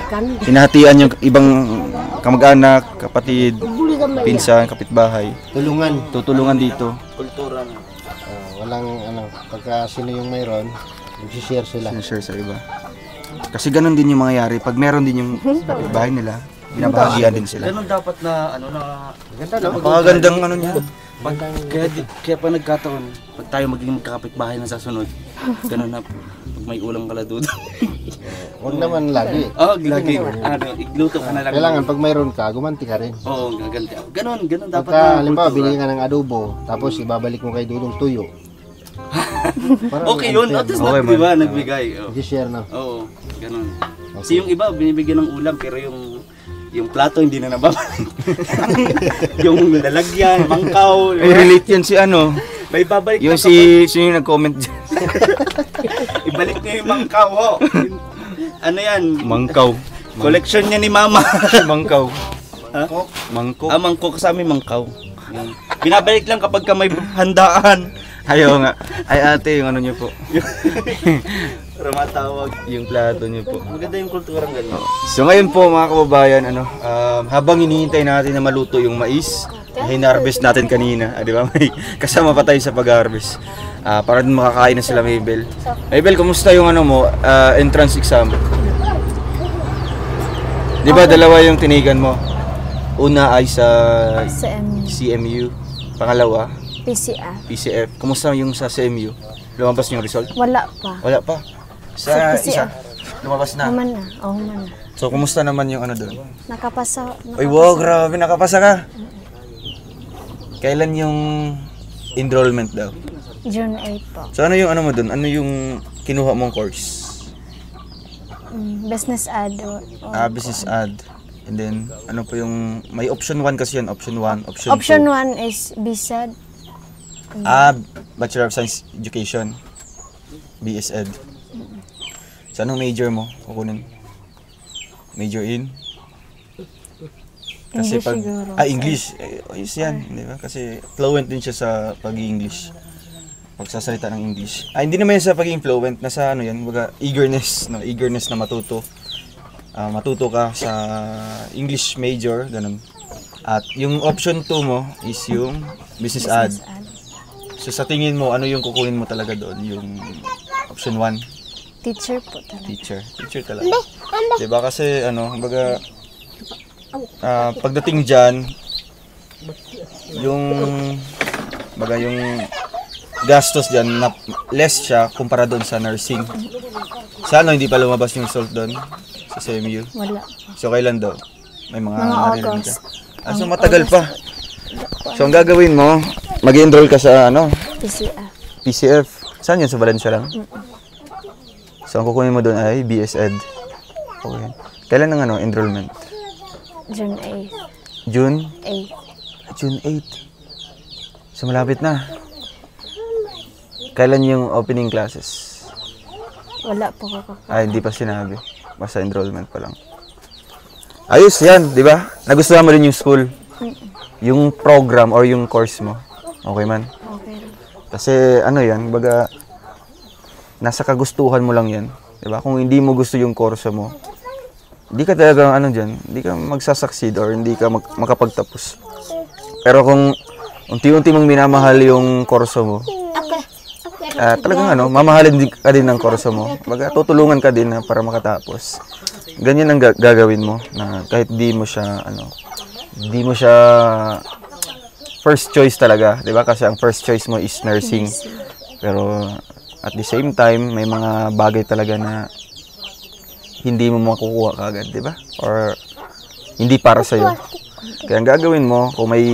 hinahatian yung ibang kamag-anak, kapatid, pinsan, kapitbahay. Tulungan. Tutulungan dito. Kultura na. Walang pagka sino yung mayroon, mag-share sila. Share sa iba. Kasi ganun din yung mangyayari. Pag meron din yung bahay nila, binabahagian din sila. Ganun dapat na, Ganda no? Napakagandang ano niya. kaya pa nagkataon, pag tayo maging magkakapit-bahay na sa sunod, ganun na, pag may ulam ka la doon. Huwag naman lagi. Lagi. Igluto ka na lang. Kailangan pag mayroon ka, gumanti ka rin. Oo, gaganti ako. Ganun dapat Pagka, na halimbawa, kultura. bili ka ng adobo, tapos ibabalik mo kay Dudong tuyo. Okay yun, at least Okay, di ba, nagbigay. Oo. Share na. Oo, ganun. Kasi yung iba, binibigyan ng ulam, pero yung plato hindi na nababalik. Yung lalagyan, mangkaw. Ay, relate yan si ano, May babalik yung na sino yung nag-comment dyan. Ibalik niyo yung mangkaw, ho. Ano yan? Mangkaw. Collection niya ni mama. Mangkaw. Ha? Mangkok. Mangkok sa amin, mangkaw. Yan. Binabalik lang kapag ka may handaan. Ayaw nga. Ay ate, yung ano niyo po. Para matawag. Yung plato niyo po. Maganda yung kulturang ganyan. So ngayon po mga kababayan, habang hinihintay natin na maluto yung mais, na hinarvest natin kanina, di ba? May kasama pa tayo sa pag-harvest. Para din makakain na sila Mabel. Mabel, kumusta yung ano mo, entrance exam? Di ba dalawa yung tinigan mo? Una ay sa CMU, pangalawa PCF. PCF. Kumusta yung sa CMU? Lumabas yung result? Wala pa. Wala pa. Sa Sa isa, PCF. lumabas na. Human na. Oh, human na. So kumusta naman yung ano doon? Nakapasa. Ay wow, grabe, nakapasa ka. Kailan yung enrollment daw? June 8 po. So ano yung ano mo dun? Ano yung kinuha mong course? Business ad. Business ad. And then, ano po yung, may option 1 kasi yan, option 1, option 2. Option 1 is BSED. Bachelor of Science Education. BSED. So, anong major mo kukunin? Major in? Kasi English siguro. English. Ayos yan, di ba? Kasi fluent din siya sa pag-English. Pagsasalita ng English. Hindi naman yan sa pagiging fluent, nasa ano yan, baga eagerness, no? Eagerness na matuto. Matuto ka sa English major, ganun. At yung option 2 mo is yung business ad. So sa tingin mo, ano yung kukunin mo talaga doon? Yung option 1? Teacher po talaga. Teacher talaga. Diba kasi ano, baga pagdating dyan, yung gastos dyan, less siya kumpara doon sa nursing. Sana hindi pa lumabas yung result doon sa CMU. Wala. So kailan daw? May mga narinig August. ka? So matagal pa. So ang gagawin mo, mag-enroll ka sa ano? PCF. Saan yun? Sa Valencia lang? So ang kukunin mo doon ay BSED. Okay. Kailan ang ano, enrollment? June 8. June? 8. June 8. So malapit na. Kailan yung opening classes? Wala po ako. Hindi pa sinabi. Basta enrollment pa lang. Ayos yan, di ba? Nagustuhan mo rin yung school? Yung program or yung course mo? Okay man? Okay. Kasi ano yan, baga nasa kagustuhan mo lang yan. Di ba? Kung hindi mo gusto yung course mo, hindi ka talaga ano dyan, hindi ka magsasucceed or hindi ka makapagtapos. Pero kung unti-unti mong minamahal yung course mo, talagang ano, mamahalin ka din ng kurso mo. Baga, tutulungan ka din na para makatapos. Ganyan ang gagawin mo na kahit di mo siya first choice talaga, 'di ba? Kasi ang first choice mo is nursing. Pero at the same time, may mga bagay talaga na hindi mo makukuha kaagad, 'di ba? Or hindi para sa iyo. Kaya ang gagawin mo, kung may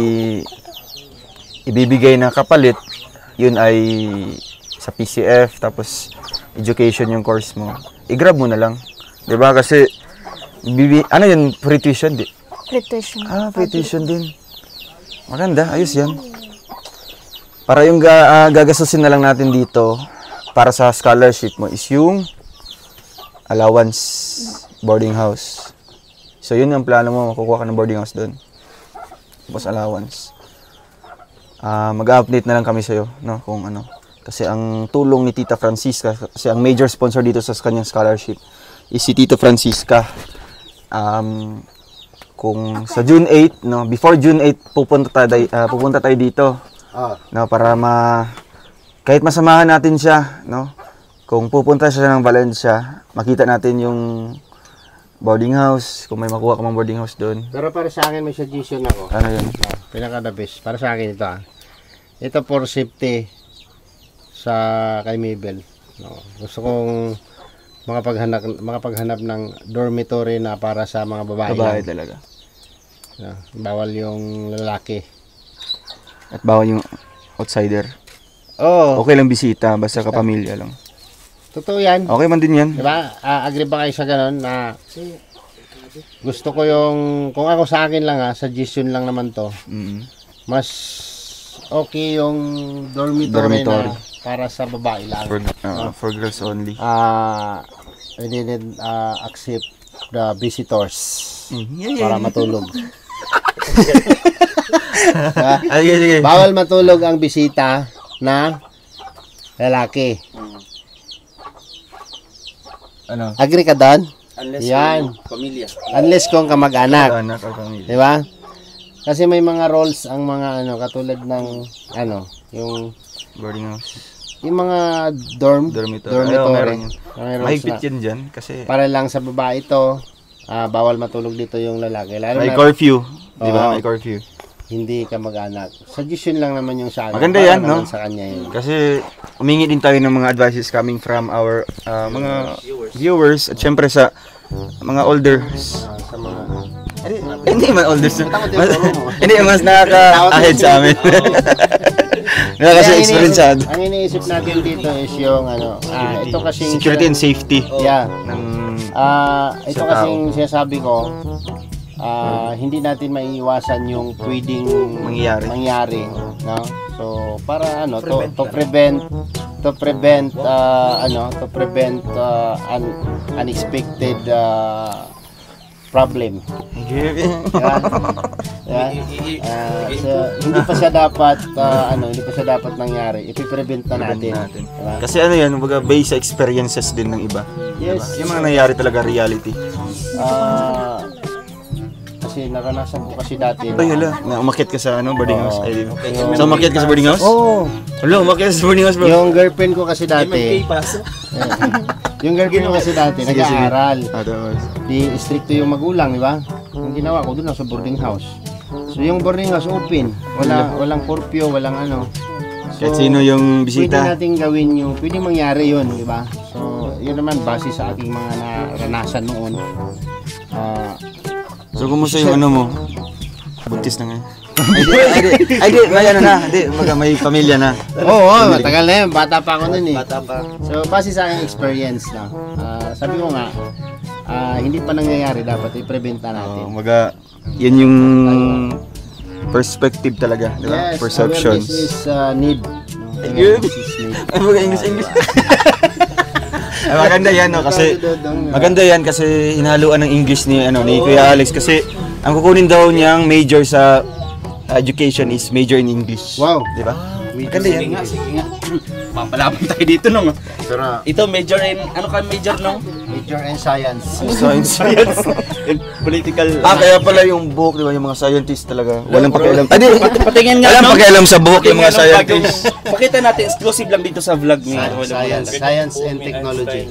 ibibigay na kapalit, yun ay sa PCF, tapos education yung course mo, i-grab mo na lang. Diba? Kasi, ano yun, free tuition, di? Free tuition. Free tuition din. Maganda, ayos yan. Para yung gagastusin na lang natin dito, para sa scholarship mo, is yung allowance, boarding house. So, yun ang plano mo, makukuha ka ng boarding house doon. Tapos allowance. Mag-update na lang kami sa'yo, no, kung ano. Kasi ang tulong ni Tita Francisca, kasi ang major sponsor dito sa kanyang scholarship is si Tita Francisca. Kung sa June 8, no, before June 8 pupunta tayo dito. No, para kahit masamahan natin siya, no. Kung pupunta siya ng Valencia, makita natin yung boarding house, kung may makuha ka mang boarding house doon. Pero para sa akin may suggestion ako. Ano yun? Pinaka the best. Para sa akin ito Ito for safety sa kay Mabel. No. Gusto kong makapaghanap ng dormitory na para sa mga babae. Babae talaga. No. Bawal yung lalaki. At bawal yung outsider. Oh. Okay lang bisita, basta kapamilya lang. Totoo yan. Okay man din yan. Diba? Agree ba kayo sa ganun na gusto ko yung, kung ako sa akin lang suggestion lang naman to, mas okay yung dormitory. Na para sa babae lang. For girls only. We didn't accept the visitors para matulog. Bawal matulog ang bisita na lalaki. Ano? Agree ka doon? Unless yan. Pamilya. Unless kung kamag-anak. Anak or pamilya. Di ba? Kasi may mga roles ang mga katulad ng yung Boarding house. yung mga dormitory. Meron yun. May roles Mahigpit na. yan dyan kasi Para lang sa babae ito, bawal matulog dito yung lalaki. Lalo may na curfew. Di ba? Oo. May curfew. hindi ka mag-anak. Suggestion lang naman yung sa akin. Maganda Para yan, no? naman sa kanya yun. Kasi umingi din tayo ng mga advices coming from our mga viewers at syempre sa mga elders. Sa mga... Hindi man elders. Hindi mas nakaka-ahead sa amin. Kaya kasi Kaya experienceado. Ang iniisip natin dito is yung ito kasing Security and safety. Yeah. Ng Ito sa kasing sinasabi ko, hindi natin maiiwasan yung pwedeng mangyari, no? So para to prevent unexpected problem. So hindi pa siya dapat nangyari. Ipi-prevent na natin. Diba? Kasi ano yan, kumbaga based sa experiences din ng iba. Yes. Yung mga nangyari talaga reality. Kasi naranasan ko kasi dati. Ay, hala. Umakyat ka sa boarding house. Ay, so, umakyat ka sa boarding house? Oo. Hala, umakyat ka sa boarding house, bro. Yung girlfriend ko kasi dati. Yung girlfriend ko kasi dati, nag-aaral. Di stricto yung magulang, di ba? Yung ginawa ko doon sa boarding house. So yung boarding house open. Walang curfew, walang ano. So, kahit sino yung bisita. Pwede natin gawin yung, pwede mangyari yun, di ba? So, yun naman base sa aking mga naranasan noon. So, kumusta yung ano mo? Buntis na ngayon. Ay, di, may ano na. Di, may pamilya na. Oo, matagal na yun. Bata pa ako nun eh. Bata pa. So, base sa aking experience na, sabi ko nga, hindi pa nangyayari, dapat i-prevent na natin. Yan yung perspective talaga, di ba? Yes, Perceptions. awareness is need. Awareness is need. Ay, English. Ay, maganda yan, no? Kasi maganda yan kasi hinaluan ng English ni Kuya Alex kasi ang kukunin daw niyang major sa education is major in English. Wow. Di ba? Maganda yan. Sige nga. Mapalaban tayo dito nung. Pero, Ito major in, ano ka major nung? major in science. Science. In political. Kaya pala yung book, di ba, yung mga scientists talaga. Walang pakialam. Patingin nga, Walang no? pakialam sa book yung mga scientists. Pakita natin, exclusive lang dito sa vlog ni Science and technology.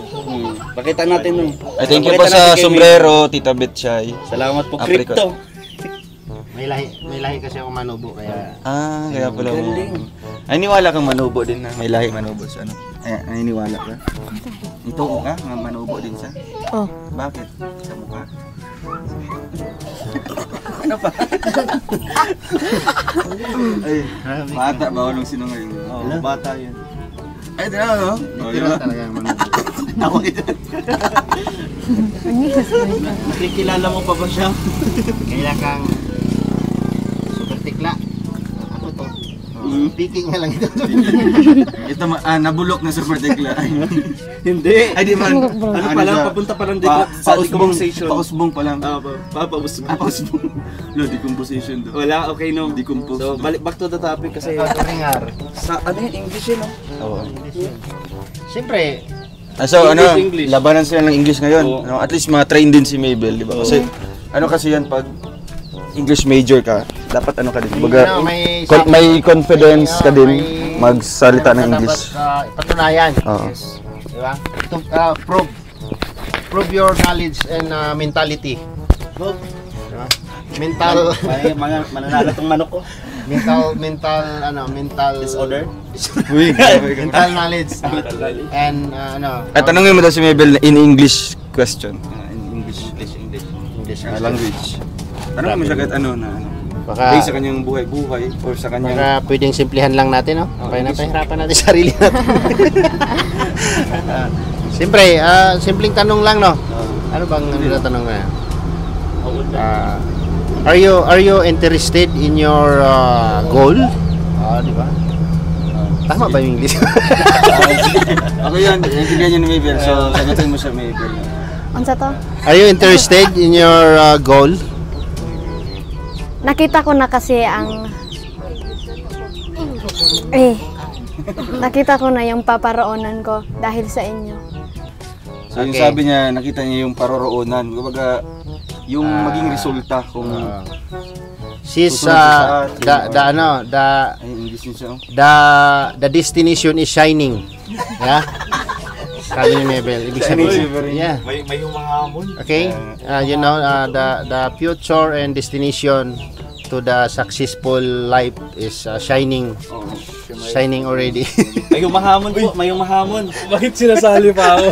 Pakita natin nun. Ay, thank you po sa sombrero, Tita Betchay. Salamat po, Apricot. Crypto. May lahi kasi ako manubo kaya Kaya pala mo. Ay, niwala kang manubo din na. May lahi manubo sa ano. Ay, niwala ka. Ito ka, manubo din sa. Oh. Bakit? Sa mukha. Ano pa? Ay, bata ba walang sinungaling? Oo, bata yun. Ay, ito na, no? tira talaga ang manubo. Ako ito. Nakikilala mo pa ba siya? Kailan kang super tikla. Ako to. Speaking nga lang ito. Ito, nabulok na super tekla. Hindi. Ay, di man. Ano pa lang, papunta pa lang dito sa decomposition. Pausbong pa lang. Papausbong. Pausbong. No, decomposition do. Wala, okay no. Decompose. So, back to the topic kasi Ringar. sa ano yun, English yun, no? Oo. Siyempre, So, English. labanan sila ng English ngayon. Oo. At least ma-train din si Mabel, di ba? Kasi, kasi yan, pag English major ka, dapat ka din. Baga, may confidence ka din magsalita ng English. Patunayan. Oo. Diba? To prove your knowledge and mentality. Diba? Mental Mananalo tong manok ko. mental Disorder? Uy, mental knowledge and At tanongin mo daw si Mabel in English question. In English language. Tanongin mo siya kahit baka based sa kanyang buhay-buhay or sa kanyang... baka pwedeng simplihan lang natin, no? Okay na, pahirapan natin sarili natin. Siyempre, simpleng tanong lang, no? Ano bang tanong mo? Are you interested in your goal? Di ba? Tama ba yung English? Ako yan, naiintindihan niyo ni Mabel. So, sagutin mo siya, Mabel. Unsa to? Are you interested in your goal? Nakita ko na kasi ang nakita ko na yung paparoonan ko dahil sa inyo. So, yung sabi niya, nakita niya yung paroroonan. Kumbaga, yung maging resulta kung... She's Susunod sa the English niya siya. the destination is shining. Yeah. Sabi ni Mabel, ibig sabihin. Yeah. May humahamon. Okay? The future and destination to the successful life is shining. Shining already. May humahamon po, may humahamon. Bakit sinasali pa ako?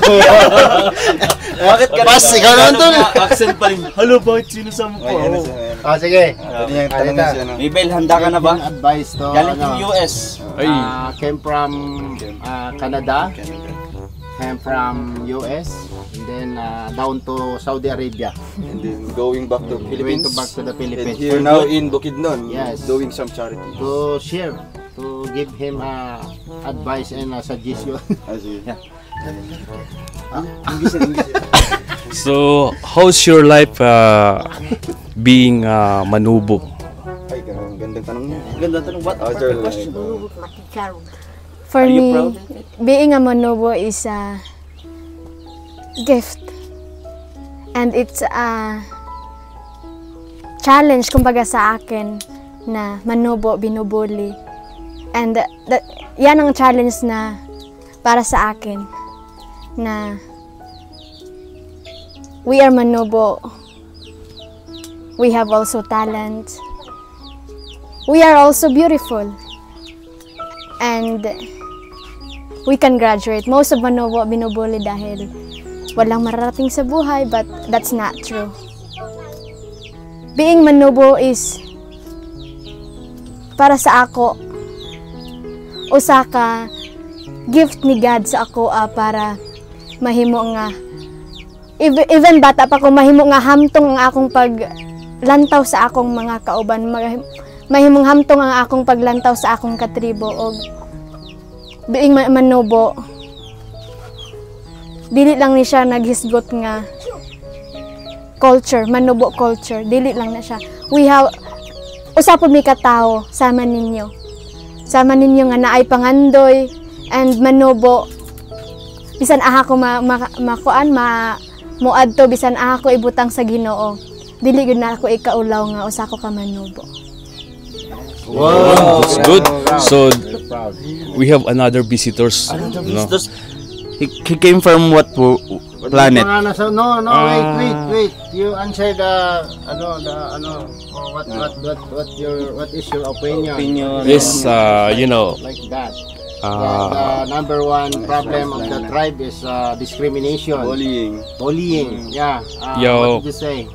Bakit ganun? Pas, ikaw naman to. Accent pa rin. Hello, bakit sinasama ko? Sige. Pwede niyang tanongin siya, no? Mabel, handa ka na ba? Advice to, Galing from US. came from Canada, came from US, and then down to Saudi Arabia. And then going back to Philippines. Philippines. Back to the And Philippines. here now in Bukidnon, Yes. doing some charity. To share, to give him advice and suggestion. So, how's your life being manubo? Ay, gandang tanong niya. Ganda tanong. What How's your life? Matitsaro. For Are you me, proud? being a Manobo is a gift. And it's a challenge kumbaga sa akin na Manobo, binubuli. And yan ang challenge na para sa akin na we are Manobo. We have also talent. We are also beautiful. And we can graduate. Most of Manobo binubuli dahil walang mararating sa buhay, but that's not true. Being Manobo is para sa ako usa ka gift ni God sa ako para mahimo nga even bata pa ko mahimo nga hamtong ang akong paglantaw sa akong mga kauban, mahimong hamtong ang akong paglantaw sa akong katribo. Og being Manobo, dili lang ni siya naghisgot nga culture, Manobo culture, dili lang na siya. We have usapod mi katao sama ninyo nga naay pangandoy and Manobo, bisan aha ko muadto, bisan aha ko ibutang sa Ginoo, dili gud na ako ikaulaw nga usa ko ka Manobo. Wow, that's good. So, we have another visitors. No? He came from what planet? No, wait. You answer what is your opinion? Yes, you know, Like that. The number one problem of the tribe is discrimination. Bullying. Yeah. Yo. What did you say?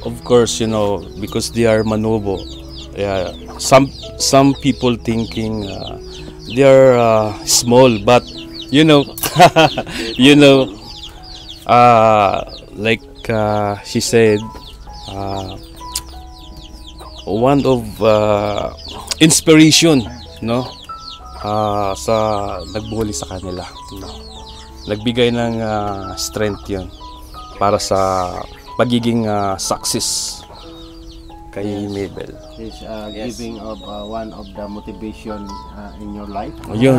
of course, you know, because they are Manobo. Yeah, some people thinking they are small, but you know, you know, like she said, one of inspiration, no, sa nagbuli sa kanila, no? Nagbigay ng strength yun para sa pagiging success kay Mabel. Is giving of one of the motivation in your life. Yun.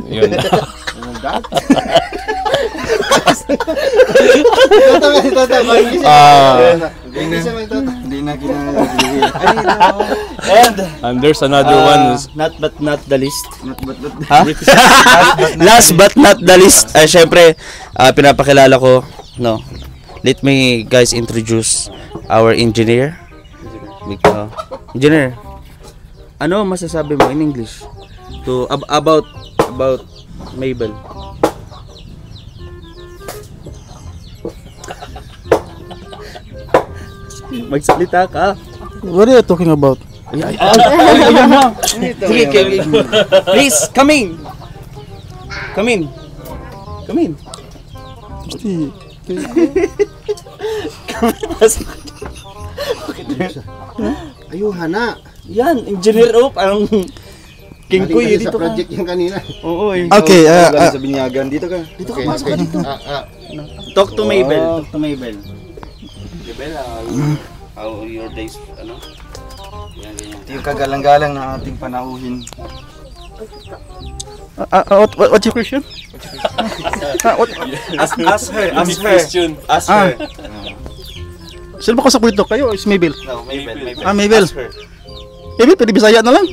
You know that? Hindi na kinakabili. And there's another one. Not but not the least. Ha? Last but not the least, syempre, pinapakilala ko, no. Let me guys introduce our engineer. Engineer, ano masasabi mo in English to about Mabel? Magsalita ka. What are you talking about? Sige, please, come in. Come in. Come in. Ayuhan na. Yan, engineer oh, parang King Kuy Sa dito ka. project yung kanina. Oo eh. Okay, Sa binyagan dito ka. Dito ka, pasok ka dito. Talk to Mabel. Talk to Mabel. Mabel, how your days, ano? Yan, ganyan. Ito yung kagalang-galang na ating panauhin. What's your question? Ask her. Ask her. Sino ba kausap mo dito? Kayo is Mabel? No, Mabel. Ah, Mabel. Ask her. Mabel, pwede Bisaya na lang.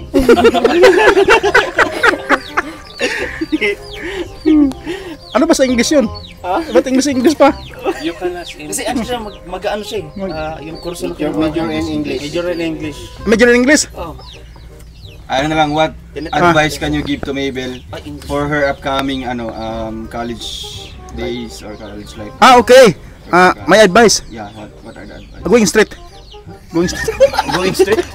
Ano ba sa English yun? Ba't English pa? You can ask him. Kasi ano siya, mag-ano siya eh. Yung kurso na Major in English. Major in English. Major in English? Ano na lang, what advice can you give to Mabel for her upcoming college days or college life? Ah, okay. My advice, Yeah, what are the advice? going straight. Going straight. Going straight.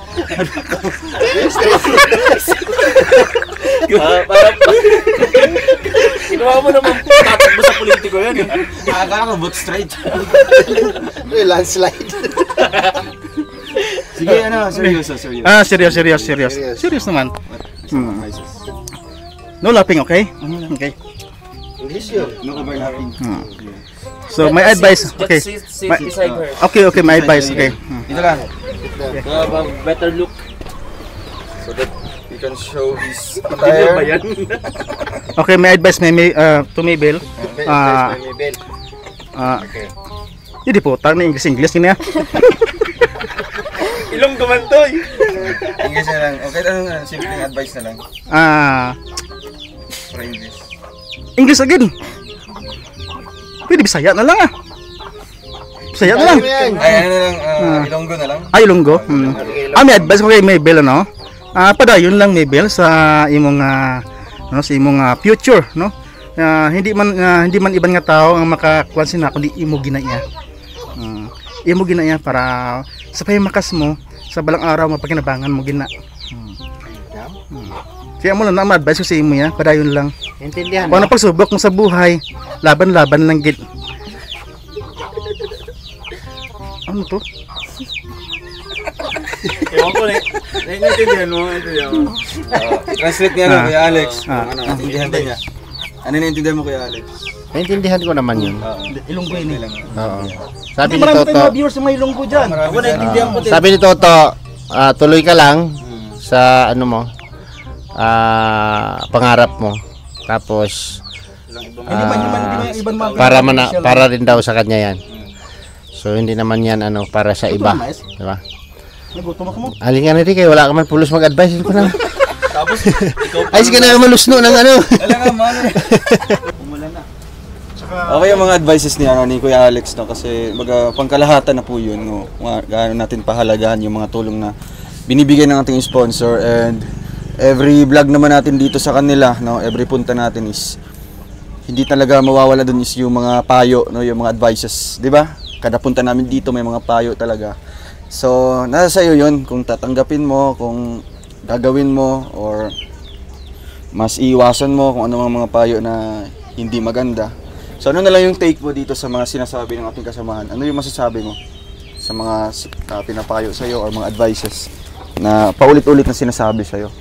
Ginawa mo naman tatakbo sa politiko yan. Akala ko boot straight. Landslide. Sige, ano, seryoso. Serious naman. No laughing, okay? Okay. English yun. No overlapping. So my advice, okay. Sit beside her. Okay, my advice, okay. Dito lang. To have a better look. So that we can show his Hindi ba yan? Okay, my advice to Mabel. Hindi po, tang na English niya. Ilong gumantoy. English na lang. Okay, ano, simpleng advice na lang. For English. English again. Pwede Bisaya na lang Bisaya na lang. Ay, ano na lang, Ilonggo na lang. Ay, Ilonggo. May advice ko kay Mabel, ano? Padayon lang Mabel sa imong sa imong future, no? Hindi man iban nga tao ang makakuan sina kundi imo ginaya. Imo ginaya para sa paymakas mo sa balang araw mapakinabangan mo gina. Kaya mo lang na advice ko sa imo ya, padayon lang. Intindihan Kung ano pagsubok mo sa buhay, laban-laban lang gid. Ano to? Ewan ko na. Naiintindihan mo. Translate niya lang, Kuya Alex. Ano, naintindihan ba niya? Ano naintindihan mo, Kuya Alex? Naintindihan ko naman yun. Ilonggo ini lang. Oo. Sabi ni Marami Toto, tayong mga viewers sa may Ilonggo diyan. Ako naiintindihan ko din. sabi ni Toto, tuloy ka lang sa ano mo, pangarap mo. Tapos para rin daw sa kanya yan. So hindi naman yan ano para sa iba, di ba? Nagutom ako mo. Halika na rin kayo, wala ka man pulos mag-advise ko na. Tapos, ikaw Ayos ka na malusno ng ano. Wala nga, man. umulan na. Okay, yung mga advices ni Kuya Alex, no? Kasi pangkalahatan na po yun, no? Gaano natin pahalagahan yung mga tulong na binibigay ng ating sponsor, and every vlog naman natin dito sa kanila, no? Every punta natin is hindi talaga mawawala dun is yung mga payo, no? Yung mga advices, di ba? Kada punta namin dito may mga payo talaga. So, nasa sa'yo yun kung tatanggapin mo, kung gagawin mo, or mas iiwasan mo kung ano mga payo na hindi maganda. So, ano na lang yung take mo dito sa mga sinasabi ng ating kasamahan? Ano yung masasabi mo sa mga pinapayo sa'yo or mga advices na paulit-ulit na sinasabi sa'yo?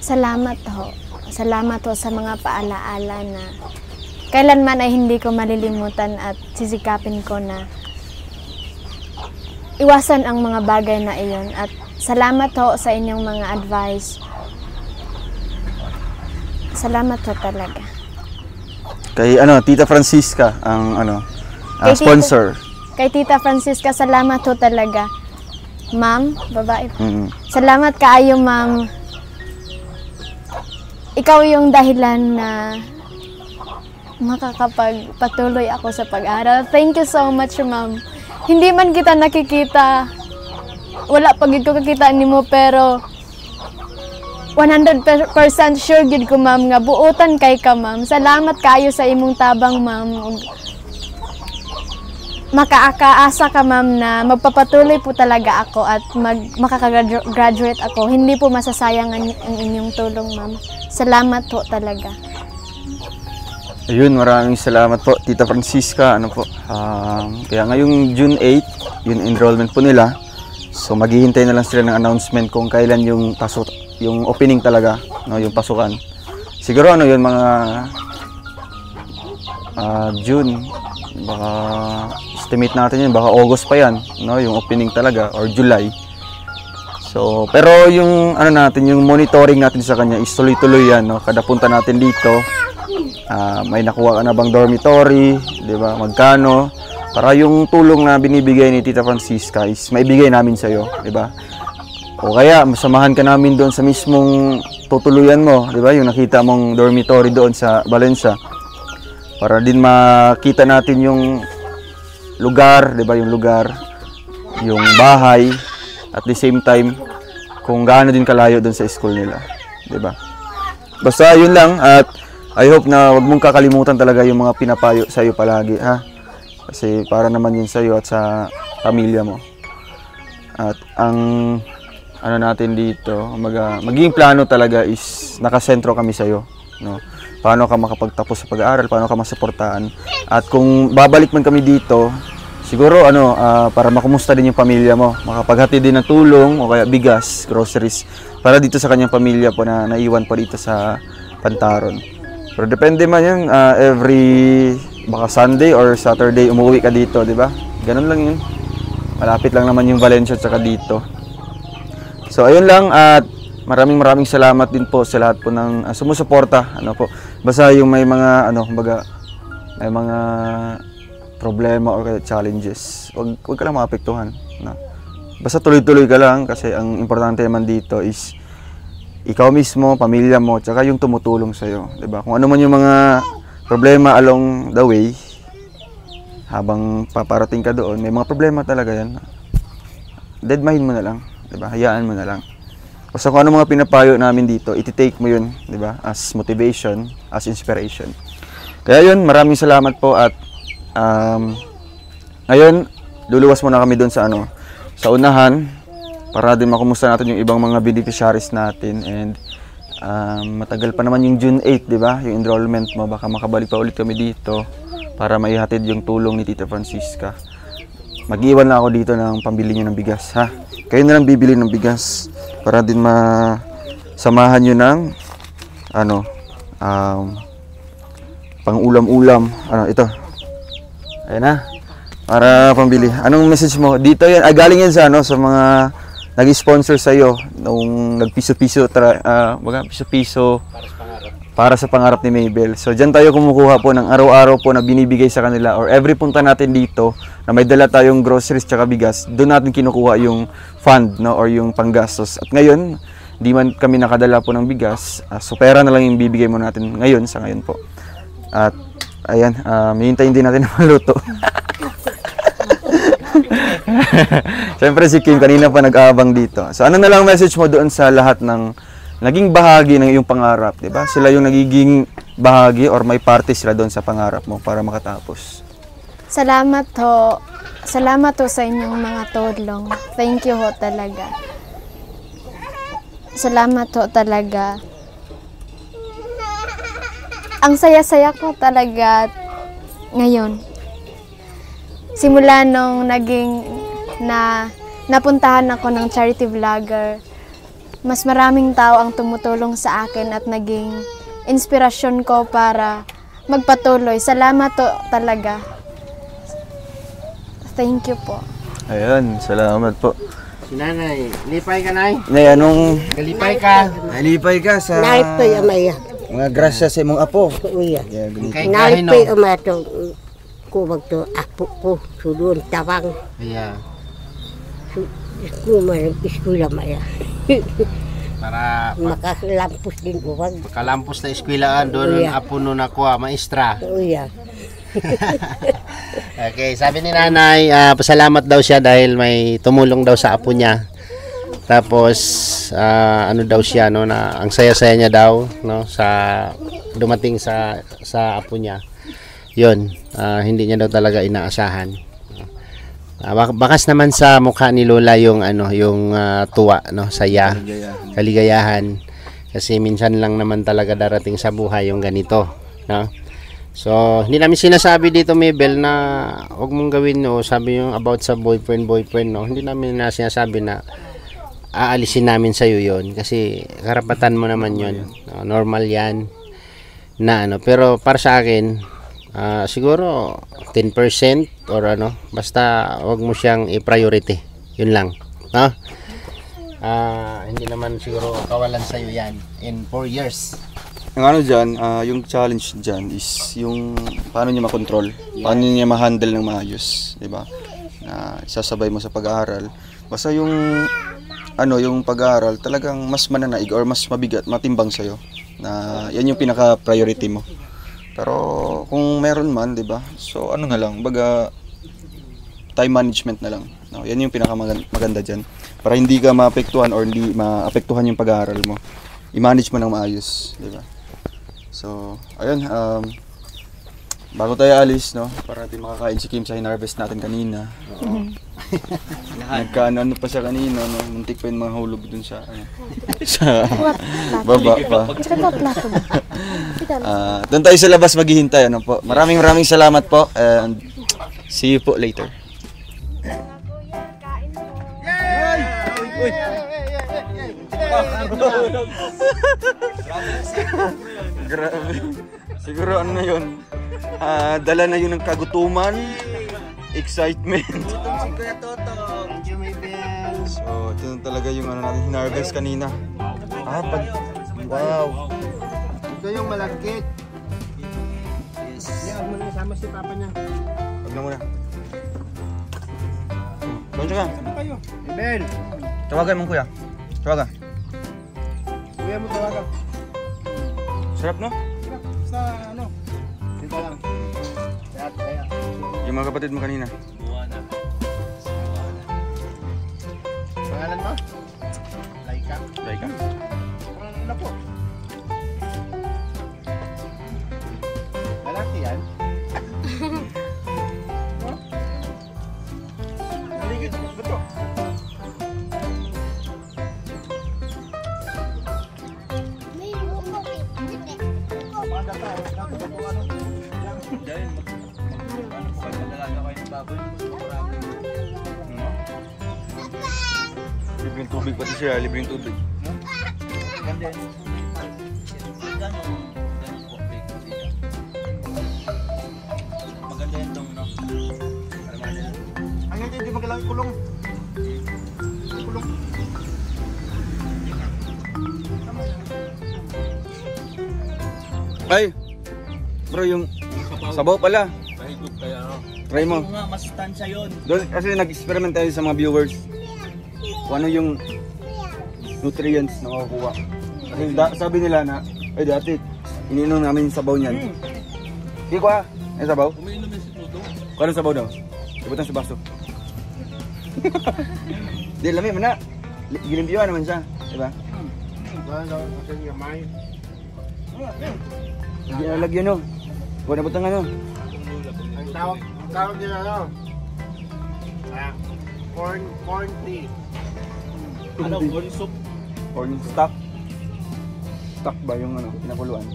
Salamat ho. Salamat ho sa mga paalaala na kailanman ay hindi ko malilimutan at sisikapin ko na iwasan ang mga bagay na iyon. At salamat ho sa inyong mga advice. Salamat ho talaga. Kay Tita Francisca ang Kay sponsor. Kay Tita Francisca, salamat ho talaga. Ma'am, babae. Salamat kaayo, ma'am. Ikaw yung dahilan na makakapagpatuloy ako sa pag-aaral. Thank you so much, ma'am. Hindi man kita nakikita, wala pag ko kakita nimo, pero 100% sure gid ko, ma'am, nga buotan kay ka, ma'am. Salamat kayo sa imong tabang, ma'am. Makaakaasa ka, ma'am, na magpapatuloy po talaga ako at makaka-graduate ako. Hindi po masasayang ang inyong tulong, ma'am. Salamat po talaga. Ayun, maraming salamat po, Tita Francisca. Kaya ngayong June 8, yung enrollment po nila. So maghihintay na lang sila ng announcement kung kailan yung opening talaga, no, yung pasukan. Siguro yun, mga June, baka estimate natin yun, baka August pa yan, no, yung opening talaga, or July. So, pero yung yung monitoring natin sa kanya is tuloy-tuloy yan, no. Kada punta natin dito, may nakuha ka na bang dormitory, di ba? Magkano? Para yung tulong na binibigay ni Tita Francisca is maibigay namin sa iyo, di ba? O kaya masamahan ka namin doon sa mismong tutuluyan mo, di ba? Yung nakita mong dormitory doon sa Valencia. Para din makita natin yung lugar, di ba? Yung lugar, yung bahay, at the same time kung gaano din kalayo doon sa school nila, di ba? Basta yun lang, at I hope na wag mong kakalimutan talaga yung mga pinapayo sa iyo palagi, ha? Kasi para naman yun sa'yo at sa pamilya mo. At ang ano natin dito, magiging plano talaga is nakasentro kami sa'yo. No? Paano ka makapagtapos sa pag-aaral, paano ka masuportahan. At kung babalik man kami dito, siguro para makumusta din yung pamilya mo, makapaghatid din ng tulong o kaya bigas, groceries, para dito sa kanyang pamilya po na naiwan po dito sa Pantaron. Pero depende man yun, every baka Sunday or Saturday umuwi ka dito, di ba? Ganun lang yun. Malapit lang naman yung Valencia tsaka dito. So ayun lang, at maraming salamat din po sa lahat po ng sumusuporta. Basta yung may mga may mga problema or challenges, wag ka lang maapektuhan. No? Basta tuloy-tuloy ka lang, kasi ang importante naman dito is ikaw mismo, pamilya mo, tsaka yung tumutulong sa'yo. Diba? Kung ano man yung mga problema along the way, habang paparating ka doon, may mga problema talaga yan. Deadmahin mo na lang. Diba? Hayaan mo na lang. Basta kung ano mga pinapayo namin dito, iti-take mo yun, diba? As motivation, as inspiration. Kaya yun, maraming salamat po, at ngayon, luluwas muna kami doon sa sa unahan, para din makumusta natin yung ibang mga beneficiaries natin. And matagal pa naman yung June 8, di ba? Yung enrollment mo, baka makabalik pa ulit kami dito para maihatid yung tulong ni Tita Francisca. Mag-iwan na ako dito ng pambili niyo ng bigas, ha? Kayo na lang bibili ng bigas para din masamahan nyo ng pang ulam-ulam. Ito. Ayan na. Para pambili. Anong message mo? Dito yan. Galing yan sa sa mga nag-sponsor sa iyo nung nagpiso-piso piso-piso para sa pangarap ni Mabel. So diyan tayo kumukuha po ng araw-araw po na binibigay sa kanila, or every punta natin dito na may dala tayong groceries tsaka bigas, doon natin kinukuha yung fund, no, or yung panggastos. At ngayon, di man kami nakadala po ng bigas, so pera na lang yung bibigay mo natin ngayon, sa ngayon po. At ayan, hihintayin din natin na maluto. Siyempre si Kim kanina pa nag-aabang dito. So ano na lang message mo doon sa lahat ng naging bahagi ng iyong pangarap, di ba? Sila yung nagiging bahagi or may parte sila doon sa pangarap mo para makatapos. Salamat ho. Salamat ho sa inyong mga tulong. Thank you ho talaga. Salamat ho talaga. Ang saya-saya ko talaga ngayon. Simula nung napuntahan ako ng charity vlogger, mas maraming tao ang tumutulong sa akin at naging inspirasyon ko para magpatuloy. Salamat to talaga. Thank you po. Ayun, salamat po. Si Nanay, lipay ka, Nay. Nay, anong Galipay ka. nalipay ka sa Nalipay amaya. mga grasya sa imong apo? Uya. Kay Nalipay Kahino. amaya to. Kumag to apo ko. Sudun tawang. Yeah. Kumag iskula maya. Para Makalampos din uwag. makalampos na eskwelaan doon ang apo nun ako, maestra. Uya. Okay, sabi ni Nanay, pasalamat daw siya dahil may tumulong daw sa apo niya. Tapos ano daw siya, no, na ang saya-saya niya daw, no, sa dumating sa apo niya. 'Yon, hindi niya daw talaga inaasahan. Bakas naman sa mukha ni Lola yung tuwa, no, saya, kaligayahan. Kasi minsan lang naman talaga darating sa buhay yung ganito, no? So, hindi namin sinasabi dito, Mabel, na huwag mong gawin, no, sabi yung about sa boyfriend, no. Hindi namin sinasabi na aalisin namin sa iyo 'yon kasi karapatan mo naman 'yon. Normal 'yan. Na pero para sa akin, siguro 10% or basta wag mo siyang i-priority. 'Yun lang. No? Hindi naman siguro kawalan sa iyo 'yan in 4 years. Ang dyan, yung challenge dyan is yung paano niya makontrol, paano niya ma-handle ng maayos, di ba? Isasabay mo sa pag-aaral. Basta yung yung pag-aaral talagang mas mananaig or mas mabigat, matimbang sa'yo. Na yan yung pinaka-priority mo. Pero kung meron man, di ba? So na lang, baga time management na lang. No, yan yung pinaka-maganda dyan. Para hindi ka maapektuhan or hindi maapektuhan yung pag-aaral mo. I-manage mo ng maayos, di ba? So, ayun, bago tayo alis, no? Para natin makakain si Kim sa hinarvest natin kanina. Nagkaano pa siya kanina, no? Muntik pa yung mga hulog dun sa, sa baba pa. Doon tayo sa labas maghihintay, ano po. Maraming salamat po and see you po later. Grabe. Siguro ano na yun, dala na yun ng kagutuman, excitement. So, ito talaga yung ano natin hinarvest kanina. Wow. Ito yung malagkit. Yes. Huwag mo na isama si papa niya. Huwag na muna. Doon siya ka. Ibel. Tawagan mo kuya. Tawagan. Kuya mo tawagan. Sarap no? Sa ano? Dito lang. Kaya. Yung mga kapatid mo kanina. Pangalan mo? Laika. Laika. Ano po? Lalaki yan? Haligid, beto. Libreng tubig pati siya, libreng tubig. Maganda yan dong, no? Hanggang hindi magkailangan kulong. Kulong. Ay! Bro, yung sabaw pala. Try mo. Nga, mas tansya yun. Doon, kasi nag-experiment tayo sa mga viewers. Kung ano yung nutrients na makukuha. Kasi sabi nila na, ay dati, ininom namin yung sabaw niyan. Hindi ko ay sabaw? Umiinom yung si Pluto. Kung anong sabaw daw? Ibutan sa baso. Di, lami mo na. Gilimpiyuhan naman siya. Diba? Kasi yung may. Hindi nalagyan no. Huwag nabutang ano. Ang tawag nila ano? Corn tea. Ano, corn soup? Corn stock. Stock ba yung ano, pinakuluan?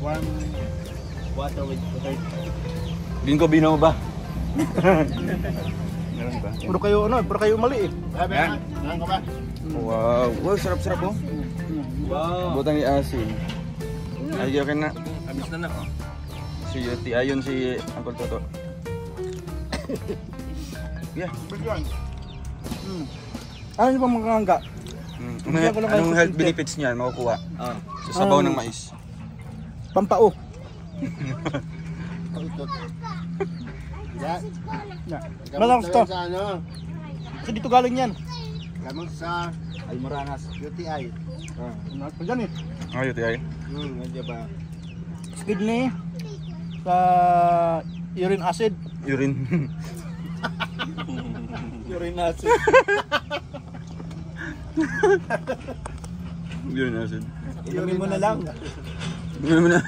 Warm water with curd. Lingko, bino mo ba? Meron ba? Puro kayo mali eh. Yan. Yan ko ba? Wow. Wow, sarap-sarap oh. Wow. Butang i-asin. Ay, okay na. Amis na na. Si Yuti. Ayun si Uncle Toto. Yeah. Ano yung mga hangga? Anong health benefits niyan makukuha? Sa sabaw ng mais. Pampao. Yan. Malang gusto. Sa ano? Kasi dito galing yan. Gamot sa Almoranas. UTI. Ano yan eh. Ah, Yuti ay. Nandiyan ba? Kidney. Sa urine acid. Urine. Urine acid. Urine acid. Inumin mo na lang. Inumin mo na.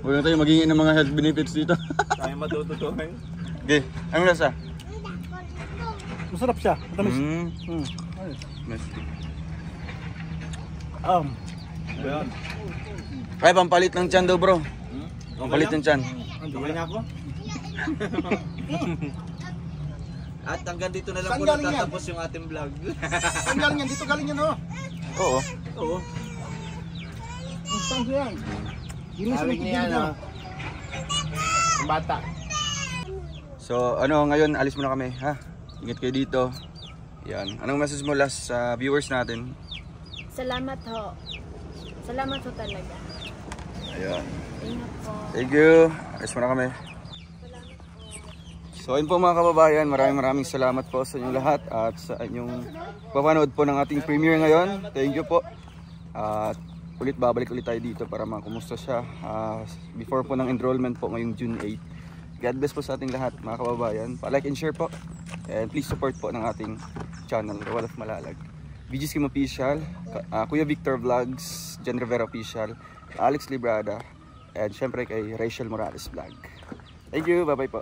Huwag na tayo magingin ng mga health benefits dito. Tayo matututuhan. Okay, ano lasa? Masarap siya. Matamis. Nice. Ayan. Ay, pampalit ng tiyan daw bro. Pampalit ng tiyan. Tuloy na ako. At hanggang dito na lang Saan po galing yan? natatapos yung ating vlog. Ang galing yan. Dito galing yan oh. Oo. Oo. Ang saan siya yan? Ginis Tawag niya ano? Ang bata. So, ano, ngayon alis muna kami, ha? Ingat kayo dito. Yan. Anong message mo last sa viewers natin? Salamat ho. Salamat ho talaga. Ayan. Ingat po. Thank you. Alis muna kami. So, ayun po mga kababayan, maraming salamat po sa inyong lahat at sa inyong papanood po ng ating premiere ngayon. Thank you po. At ulit babalik ulit tayo dito para makumusta siya before po ng enrollment po ngayong June 8. God bless po sa ating lahat mga kababayan. Pa-like and share po. And please support po ng ating channel, Roel of Malalag. VG's Kim Official, Kuya Victor Vlogs, Jen Rivera Official, Alex Librada, and syempre kay Rachel Morales Vlog. Thank you, bye-bye po.